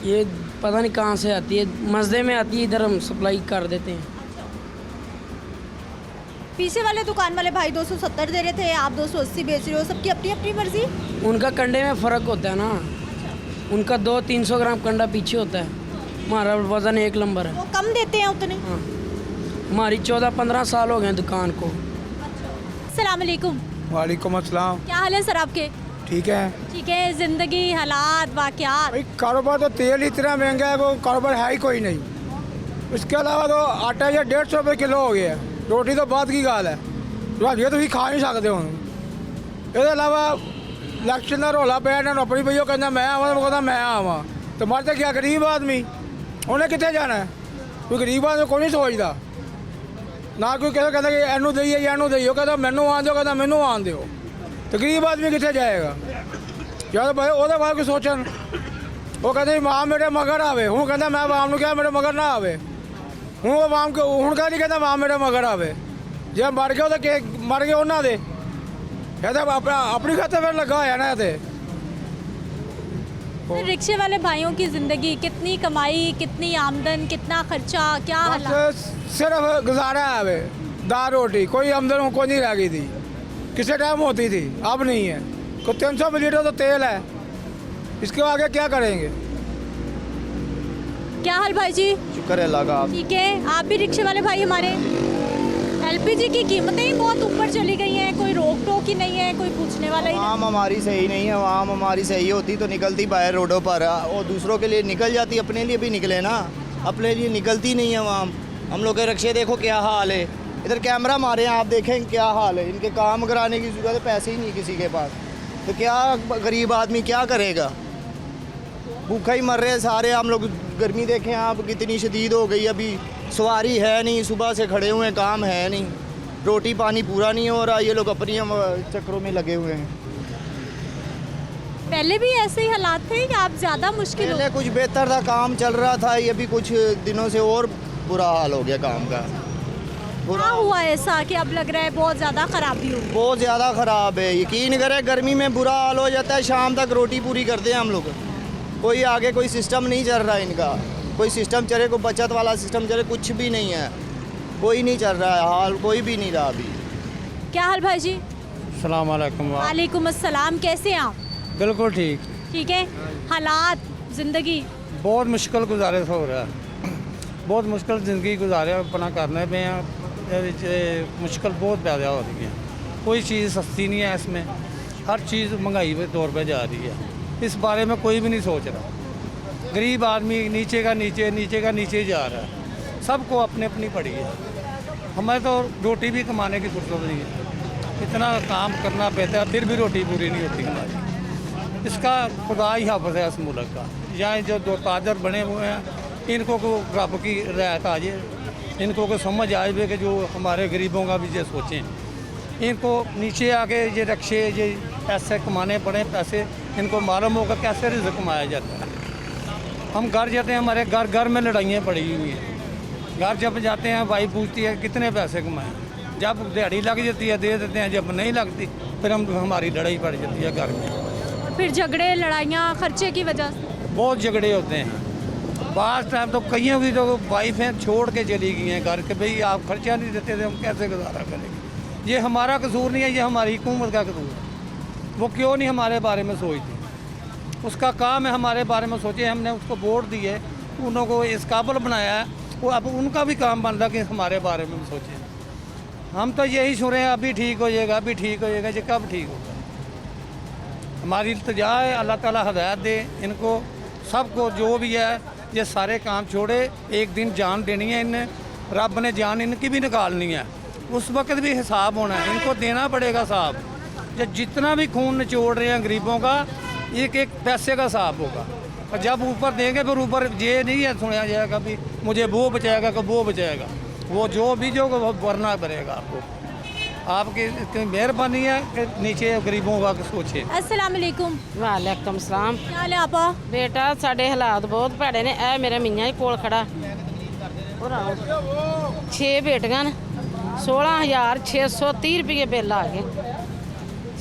ये पता नहीं कहाँ से आती है, मस्दे में आती है, इधर हम सप्लाई कर देते हैं। पीछे वाले दुकान वाले भाई 270 दे रहे थे, आप 280 बेच रहे हो, सबकी अपनी अपनी मर्जी। उनका कंडे में फ़र्क होता है ना, उनका 200-300 ग्राम कंडा पीछे होता है, हमारा वज़न 1 नंबर है। वो कम देते हैं उतने। हाँ, हमारी 14-15 साल हो गए दुकान को। अस्सलाम वालेकुम। वालेकुम अस्सलाम। क्या हाल है सर आपके? ठीक है। ठीक है, ज़िंदगी, हालात, वाक़यात। भाई कारोबार तो तेल इतना महंगा है, वो कारोबार है ही कोई नहीं। इसके अलावा तो आटा या 150 रुपये किलो हो गया है, रोटी तो बात की गाल है, ये तो ही खा नहीं सकते हो। इसके अलावा इलेक्शन का रौला पे अपनी भैया कहना मैं आवा, तो कहता मैं आवा, तो मरते क्या गरीब आदमी, उन्हें कितने जाना है? कोई गरीब आदमी कोई नहीं सोचता ना, कोई कहता कि एनू दईए या एनू दईओ, कहता मैनू आन दो, कहता मैनू आन दो, तो गरीब आदमी कितने जाएगा? या तो भाई वो बारे कोई सोचन, वो कहते मां मेरे मगर आवे, हूँ कहता मैं आवाम को क्या मेरे मगर ना आवे, हूँ आवाम को हूँ कह नहीं कहता मां मेरे मगर आवे, जे मर गए तो मर गए उन्होंने दे, कहता अपनी खाते फिर लगा है ना। रिक्शे वाले भाइयों की ज़िंदगी, कितनी कमाई, कितनी आमदन, कितना खर्चा, क्या हालात? सिर्फ गुजारा है अबे, दाल रोटी, कोई आमदन को नहीं रह गई थी, किसी टाइम होती थी, अब नहीं है। को 300 लीटर तो तेल है, इसके आगे क्या करेंगे? क्या हाल भाई जी? शुक्र है अल्लाह का। ठीक है, आप भी रिक्शे वाले भाई हमारे। एलपीजी की कीमतें ही बहुत ऊपर चली गई हैं, कोई रोक टोक ही नहीं है, कोई पूछने वाला ही नहीं। आवाम हमारी सही नहीं है, आवाम हमारी सही होती तो निकलती बाहर रोडों पर, और दूसरों के लिए निकल जाती, अपने लिए भी निकले ना, अपने लिए निकलती नहीं है आवाम। हम लोग के रिक्शे देखो क्या हाल है, इधर कैमरा मारे हैं, आप देखें क्या हाल है, इनके काम कराने की जरूरत है, पैसे ही नहीं किसी के पास, तो क्या गरीब आदमी क्या करेगा? भूखा ही मर रहे हैं सारे हम लोग। गर्मी देखें आप कितनी शदीद हो गई, अभी सवारी है नहीं, सुबह से खड़े हुए हैं, काम है नहीं, रोटी पानी पूरा नहीं हो रहा, ये लोग अपनी चक्करों में लगे हुए हैं। पहले भी ऐसे ही हालात थे या आप ज़्यादा मुश्किल हो? पहले कुछ बेहतर था, काम चल रहा था, ये भी कुछ दिनों से और बुरा हाल हो गया काम का। क्या हुआ ऐसा कि अब लग रहा है बहुत ज़्यादा ख़राबी हो? बहुत ज़्यादा ख़राब है, यकीन करें गर्मी में बुरा हाल हो जाता है, शाम तक रोटी पूरी करते हैं हम लोग, कोई आगे कोई सिस्टम नहीं चल रहा है इनका, कोई सिस्टम चले, कोई बचत वाला सिस्टम चले, कुछ भी नहीं है, कोई नहीं चल रहा है, हाल कोई भी नहीं रहा अभी। क्या हाल भाई जी? अस्सलाम वालेकुम। वालेकुम अस्सलाम। कैसे हैं आप? बिल्कुल ठीक। ठीक है, हालात, ज़िंदगी बहुत मुश्किल गुजारे हो रहा है, बहुत मुश्किल ज़िंदगी गुजारे अपना करने पे हैं, मुश्किल बहुत ज़्यादा हो रही है, कोई चीज़ सस्ती नहीं है इसमें, हर चीज़ महंगाई के तौर पे जा रही है, इस बारे में कोई भी नहीं सोच रहा। गरीब आदमी नीचे का नीचे, नीचे का नीचे जा रहा है, सबको अपने अपनी पड़ी है। हमें तो रोटी भी कमाने की फुर्सत नहीं है, इतना काम करना पड़ता है, फिर भी रोटी पूरी नहीं होती हमारी। इसका खुदा ही हाफ़िज़ है इस मुल्क का। यहाँ जो दो ताजर बने हुए हैं, इनको को रब की रियायत आ जाए, इनको को समझ आ जाए कि जो हमारे गरीबों का भी ये सोचें। इनको नीचे आके ये रक्शे ये पैसे कमाने पड़े, पैसे इनको मालूम होगा कैसे रिज़्क़ कमाया जाता है। हम घर जाते हैं, हमारे घर घर में लड़ाइयाँ पड़ी हुई हैं, घर जब जाते हैं वाइफ पूछती है कितने पैसे कमाए, जब दिहाड़ी लग जाती है दे देते हैं, जब नहीं लगती फिर हमारी लड़ाई पड़ जाती है घर में। फिर झगड़े, लड़ाइयाँ, खर्चे की वजह से बहुत झगड़े होते हैं। बात टाइम तो कईयों की तो वाइफें छोड़ के चली गई हैं घर के, भाई आप खर्चा नहीं देते थे, हम कैसे गुजारा करेंगे। ये हमारा कसूर नहीं है, ये हमारी हुकूमत का कसूर है। वो क्यों नहीं हमारे बारे में सोचती, उसका काम है हमारे बारे में सोचे, हमने उसको वोट दिए, उनको इस काबिल बनाया है, वो अब उनका भी काम बन रहा कि हमारे बारे में सोचें। हम तो यही सुन रहे हैं अभी ठीक हो जाएगा, अभी ठीक हो जाएगा, ये कब ठीक होगा? हमारी इल्तिजा है अल्लाह ताला हदायत दे इनको सबको, जो भी है ये सारे काम छोड़े, एक दिन जान देनी है इन्हें, रब ने जान इनकी भी निकालनी है, उस वक्त भी हिसाब होना है, इनको देना पड़ेगा हिसाब। ये जितना भी खून निचोड़ रहे हैं गरीबों का, एक एक पैसे का हिसाब होगा, और जब ऊपर देंगे फिर ऊपर ये नहीं है सुना जाएगा भी मुझे वो बचाएगा कि वो बचाएगा, वो जो भी जो भरना पड़ेगा आपको। आपकी मेहरबानी है कि नीचे गरीबों का सोचे। अस्सलाम वालेकुम। वालेकुम सलाम। क्या हाल है आपा? बेटा साढ़े हालात बहुत भैड़े ने, ए मेरे मियाँ ही कोल खड़ा, 6 बेटियां ने, 16,630 रुपये बिल आ गए,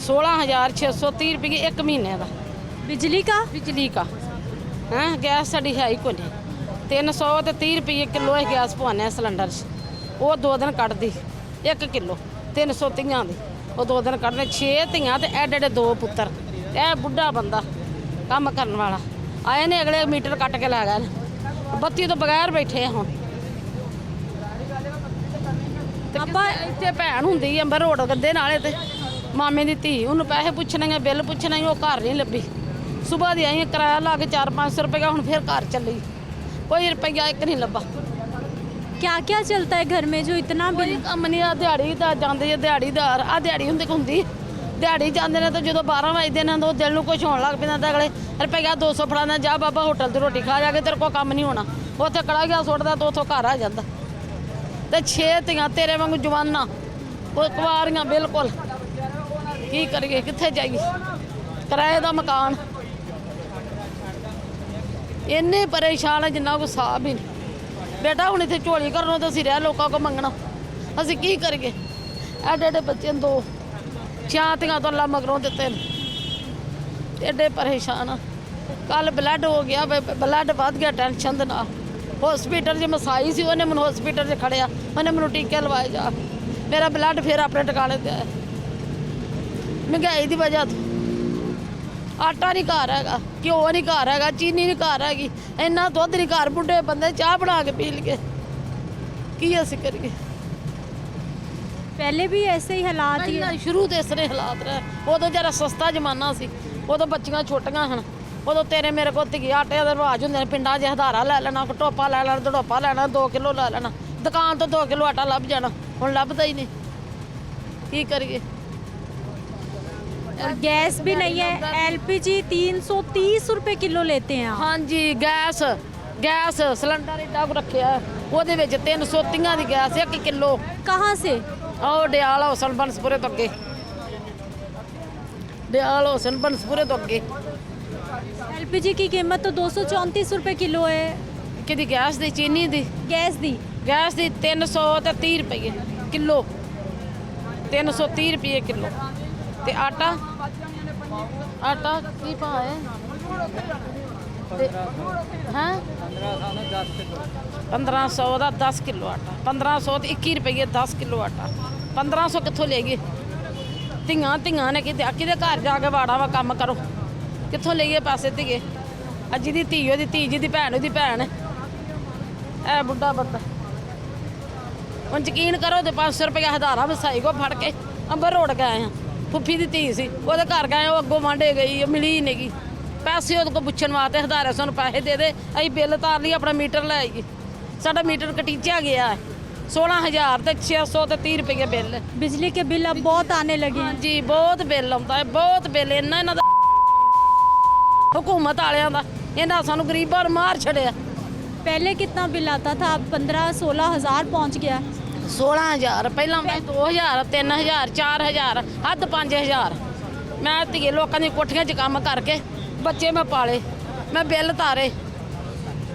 16,630 रुपये एक महीने का बिजली का। हैं गैस साड़ी है ही कोई नहीं, 330 रुपये किलो गैस पवाने सिलेंडर, वो 2 दिन कट दी, 1 ਕਿਲੋ 300 ਧੀਆਂ ਦੇ ਉਹ 2 ਦਿਨ ਕੱਢਨੇ 6 ਧੀਆਂ ਤੇ ਐਡੇ ਐਡੇ 2 ਪੁੱਤਰ ਤੇ ਇਹ ਬੁੱਢਾ ਬੰਦਾ ਕੰਮ ਕਰਨ ਵਾਲਾ ਆਏ ਨੇ ਅਗਲੇ ਮੀਟਰ ਕੱਟ ਕੇ ਲੈ ਗਏ ਨੇ। ਬੱਤੀ ਤੋਂ ਬਗੈਰ ਬੈਠੇ ਆ ਹੁਣ। ਆਪਾਂ ਇੱਥੇ ਭੈਣ ਹੁੰਦੀ ਅੰਬਰ ਰੋਡ ਗੱਦੇ ਨਾਲੇ ਤੇ ਮਾਮੇ ਦੀ ਧੀ ਉਹਨੂੰ ਪੈਸੇ ਪੁੱਛਣੇ ਬਿੱਲ ਪੁੱਛਣਾ ਉਹ ਘਰ ਨਹੀਂ ਲੱਭੀ। ਸਵੇਰ ਦੀ ਆਈ ਕਿਰਾਇਆ ਲਾ ਕੇ 400-500 ਰੁਪਏ ਹੁਣ ਫਿਰ ਘਰ ਚੱਲੀ ਕੋਈ ਰੁਪਈਆ ਇੱਕ ਨਹੀਂ ਲੱਭਾ। क्या क्या चलता है घर में जो इतना ਕੋਈ ਕੰਮ ਨਹੀਂ ਆ ਦਿਹਾੜੀ ਦਾ ਜਾਂਦੇ ਆ ਦਿਹਾੜੀਦਾਰ ਆ ਦਿਹਾੜੀ ਹੁੰਦੀ ਦਿਹਾੜੀ ਜਾਂਦੇ ਨੇ ਤਾਂ ਜਦੋਂ 12 ਵਜੇ ਨੇ ਤਾਂ ਦਿਲ ਨੂੰ ਕੁਝ ਹੋਣ ਲੱਗ ਪੈਂਦਾ ਤਾਂ ਅਗਲੇ ਰੁਪਈਆ 200 ਫੜਾਉਂਦਾ ਜਾ ਬਾਬਾ ਹੋਟਲ ਤੇ ਰੋਟੀ ਖਾ ਜਾ ਕੇ ਤੇਰੇ ਕੋਲ ਕੰਮ ਨਹੀਂ ਹੋਣਾ ਉੱਥੇ ਕੜਾ ਗਿਆ ਸੁੱਟਦਾ ਤਾਂ ਉੱਥੋਂ ਘਰ ਆ ਜਾਂਦਾ ਤੇ 6 ਧੀਆਂ ਤੇਰੇ ਵਾਂਗੂ ਜਵਾਨਾਂ ਉਹ ਕੁਆਰੀਆਂ ਬਿਲਕੁਲ ਕੀ ਕਰੀਏ ਕਿੱਥੇ ਜਾਈਏ ਕਿਰਾਏ ਦਾ ਮਕਾਨ ਇੰਨੇ ਪਰੇਸ਼ਾਨ ਆ ਜਿੰਨਾ ਕੋ ਹਿਸਾਬ ਹੀ ਨਹੀਂ। ਬੇਟਾ ਹੁਣ ਇੱਥੇ ਝੋਲੀ ਕਰਨੋਂ ਤਾਂ ਅਸੀਂ ਰਹਿ ਲੋਕਾਂ ਕੋ ਮੰਗਣਾ ਅਸੀਂ ਕੀ ਕਰੀਏ ਐਡੇ ਐਡੇ ਬੱਚੇ ਨੂੰ 2 ਛਾਤੀਆਂ ਤੋਂ ਅੱਲਾ ਮਗਰੋਂ ਦਿੱਤੇ ਨੇ ਐਡੇ ਪਰੇਸ਼ਾਨ ਆ। ਕੱਲ ਬਲੱਡ ਹੋ ਗਿਆ ਬਲੱਡ ਵੱਧ ਗਿਆ ਟੈਨਸ਼ਨ ਦੇ ਨਾਲ ਹਸਪੀਟਲ 'ਚ ਮਸਾਈ ਸੀ ਉਹਨੇ ਮੈਨੂੰ ਹਸਪੀਟਲ 'ਚ ਖੜਿਆ ਉਹਨੇ ਮੈਨੂੰ ਟੀਕੇ ਲਵਾਏ ਜਾ ਮੇਰਾ ਬਲੱਡ ਫਿਰ ਆਪਣੇ ਟਿਕਾਣੇ ਤੇ ਆਇਆ ਮਹਿੰਗਾਈ ਦੀ ਵਜ੍ਹਾ ਤੋਂ। ਆਟਾ ਨਹੀਂ ਘਰ ਹੈਗਾ ਘਿਓ ਨਹੀਂ ਘਰ ਹੈਗਾ ਚੀਨੀ ਨਹੀਂ ਘਰ ਹੈਗੀ ਇੰਨਾ ਦੁੱਧ ਨਹੀਂ ਘਰ ਬੁੱਢੇ ਬੰਦੇ ਚਾਹ ਬਣਾ ਕੇ ਪੀ ਲਈਏ ਕੀ ਅਸੀਂ ਕਰੀਏ। पहले भी ऐसे ही हालात ही ਸ਼ੁਰੂ ਤੋਂ ਇਸ ਤਰ੍ਹਾਂ ਹਾਲਾਤ ਰਹੇ ਉਦੋਂ ਜਰਾ ਸਸਤਾ ਜ਼ਮਾਨਾ ਸੀ ਉਦੋਂ ਬੱਚੀਆਂ ਛੋਟੀਆਂ ਹਨ ਉਦੋਂ ਤੇਰੇ ਮੇਰੇ ਕੋਲ ਧੀ ਆਟੇ ਦਾ ਰਿਵਾਜ ਹੁੰਦੇ ਨੇ ਪਿੰਡਾਂ 'ਚ ਹਧਾਰਾ ਲੈ ਲੈਣਾ ਟੋਪਾ ਲੈ ਲੈਣਾ ਦੜੋਪਾ ਲੈਣਾ 2 ਕਿਲੋ ਲੈ ਲੈਣਾ ਦੁਕਾਨ ਤੋਂ 2 ਕਿਲੋ ਆਟਾ ਲੱਭ ਜਾਣਾ ਹੁਣ ਲੱਭਦਾ ਹੀ ਨਹੀਂ ਕੀ ਕਰੀਏ। और गैस भी नहीं है एलपीजी 330 रुपए किलो लेते हैं आप। हाँ जी गैस सिलेंडर एडा रखा ਉਹਦੇ ਵਿੱਚ 330 ਦੀ ਗੈਸ 1 ਕਿਲੋ कहाँ से ਉਹ ਡਿਆਲ ਹੁਸਨ ਬੰਸਪੁਰੇ ਤੋਂ ਅੱਗੇ ਡਿਆਲ ਹੁਸਨ ਬੰਸਪੁਰੇ ਤੋਂ ਅੱਗੇ एलपीजी की कीमत तो 234 रुपए किलो है। ਕਿਹਦੀ ਗੈਸ ਦੀ ਚੀਨੀ ਦੀ गैस दी 330 ਰੁਪਏ ਕਿਲੋ 330 ਰੁਪਏ ਕਿਲੋ ਤੇ ਆਟਾ ਕੀ ਭਾਅ ਹੈ ਹਾਂ 1500 ਦਾ 10 ਕਿਲੋ ਆਟਾ 1500 ਤੇ 21 ਰੁਪਏ 10 ਕਿਲੋ ਆਟਾ 1500 ਕਿੱਥੋਂ ਲਈਏ। ਧੀਆਂ ਨੇ ਕਿਹਦੇ ਘਰ ਜਾ ਕੇ ਵਾੜਾ ਵਾ ਕੰਮ ਕਰੋ ਕਿੱਥੋਂ ਲਈਏ ਪੈਸੇ ਧੀਏ ਅੱਜ ਦੀ ਧੀ ਉਹਦੀ ਧੀ ਜੀ ਦੀ ਭੈਣ ਉਹਦੀ ਭੈਣ ਐ ਬੁੱਢਾ ਬੰਦਾ ਹੁਣ ਯਕੀਨ ਕਰੋ ਤੇ 500 ਰੁਪਏ ਹਜ਼ਾਰਾਂ ਵਸਾਈ ਕੋ ਫੜ ਕੇ ਅੰਬਰ ਰੋਡ ਗਏ ਆ ਫੁੱਫੀ ਦੀ ਧੀ ਸੀ ਉਹਦੇ ਘਰ ਗਏ ਉਹ ਅੱਗੋਂ ਵਾਂਢੇ ਗਈ ਮਿਲੀ ਹੀ ਨਹੀਂ ਪੈਸੇ ਉਹਦੇ ਕੋਲ ਪੁੱਛਣ ਵਾਸਤੇ ਹਜ਼ਾਰਾਂ ਸਾਨੂੰ ਪੈਸੇ ਦੇ ਦੇ ਅਸੀਂ ਬਿੱਲ ਤਾਰ ਲਈ ਆਪਣਾ ਮੀਟਰ ਲੈ ਆਈਏ ਸਾਡਾ ਮੀਟਰ ਕਟੀਚਿਆ ਗਿਆ 16,000 ਤੇ 630 ਰੁਪਏ ਬਿੱਲ बिजली के बिल अब बहुत आने लगे हैं ਜੀ ਬਹੁਤ ਬਿੱਲ ਆਉਂਦਾ ਹੈ ਬਹੁਤ ਬਿੱਲ ਇਹਨਾਂ ਦਾ हुकूमत वालियां दा इन्हां सानू गरीबां नूं मार छड़िया। पहले कितना बिल आता था अब 15-16 हज़ार पहुँच गया 16,000 पहला मैं 2,000 3,000 4,000 हद 5,000 मैं धीए लोगों दी कोठियां च काम करके बच्चे मैं पाले मैं बिल तारे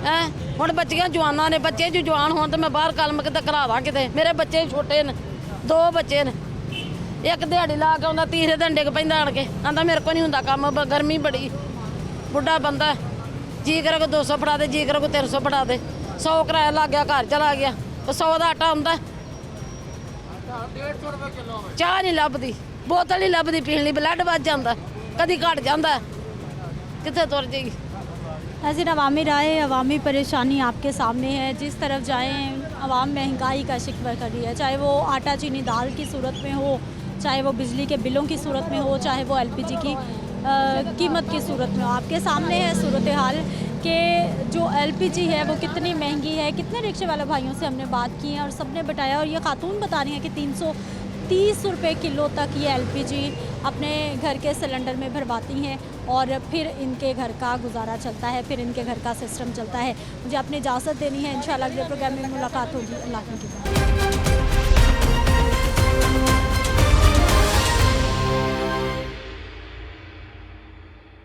हैं हुण बच्चियां जवानां ने बच्चे जो जवान होण तो मैं बाहर कलम किते करा दा किते मेरे बच्चे छोटे ने 2 बच्चे ने एक दिहाड़ी ला के आउंदा तीसरे दिन डिग पैंदा आण के आंदा मेरे को नहीं हुंदा काम गर्मी बड़ी बुढ़ा बंदा जी करे को 200 फड़ा दे जी करे को 300 फड़ा दे 100 किराया लग गया घर चला गया तो 100 का आटा आंदा 150 रुपए किलो चाह नहीं लभदी बोतल नहीं लभदी पीण लई ब्लड वध जांदा कदी घट जांदा कित्थे तुर जाएगी। नाज़रीन अवामी राय अवामी परेशानी आपके सामने है जिस तरफ जाएं अवाम महंगाई का शिकवा कर रही है चाहे वो आटा चीनी दाल की सूरत में हो चाहे वो बिजली के बिलों की सूरत में हो चाहे वो एलपीजी की कीमत की सूरत में हो। आपके सामने है सूरत हाल कि जो एलपीजी है वो कितनी महंगी है। कितने रिक्शे वाले भाइयों से हमने बात की है और सब ने बताया और ये खातून बता रही हैं कि 330 रुपए किलो तक ये एलपीजी अपने घर के सिलेंडर में भरवाती हैं और फिर इनके घर का गुजारा चलता है फिर इनके घर का सिस्टम चलता है। मुझे अपनी इजाज़त देनी है इंशाल्लाह अगले प्रोग्राम में मुलाकात होगी। अल्लाह की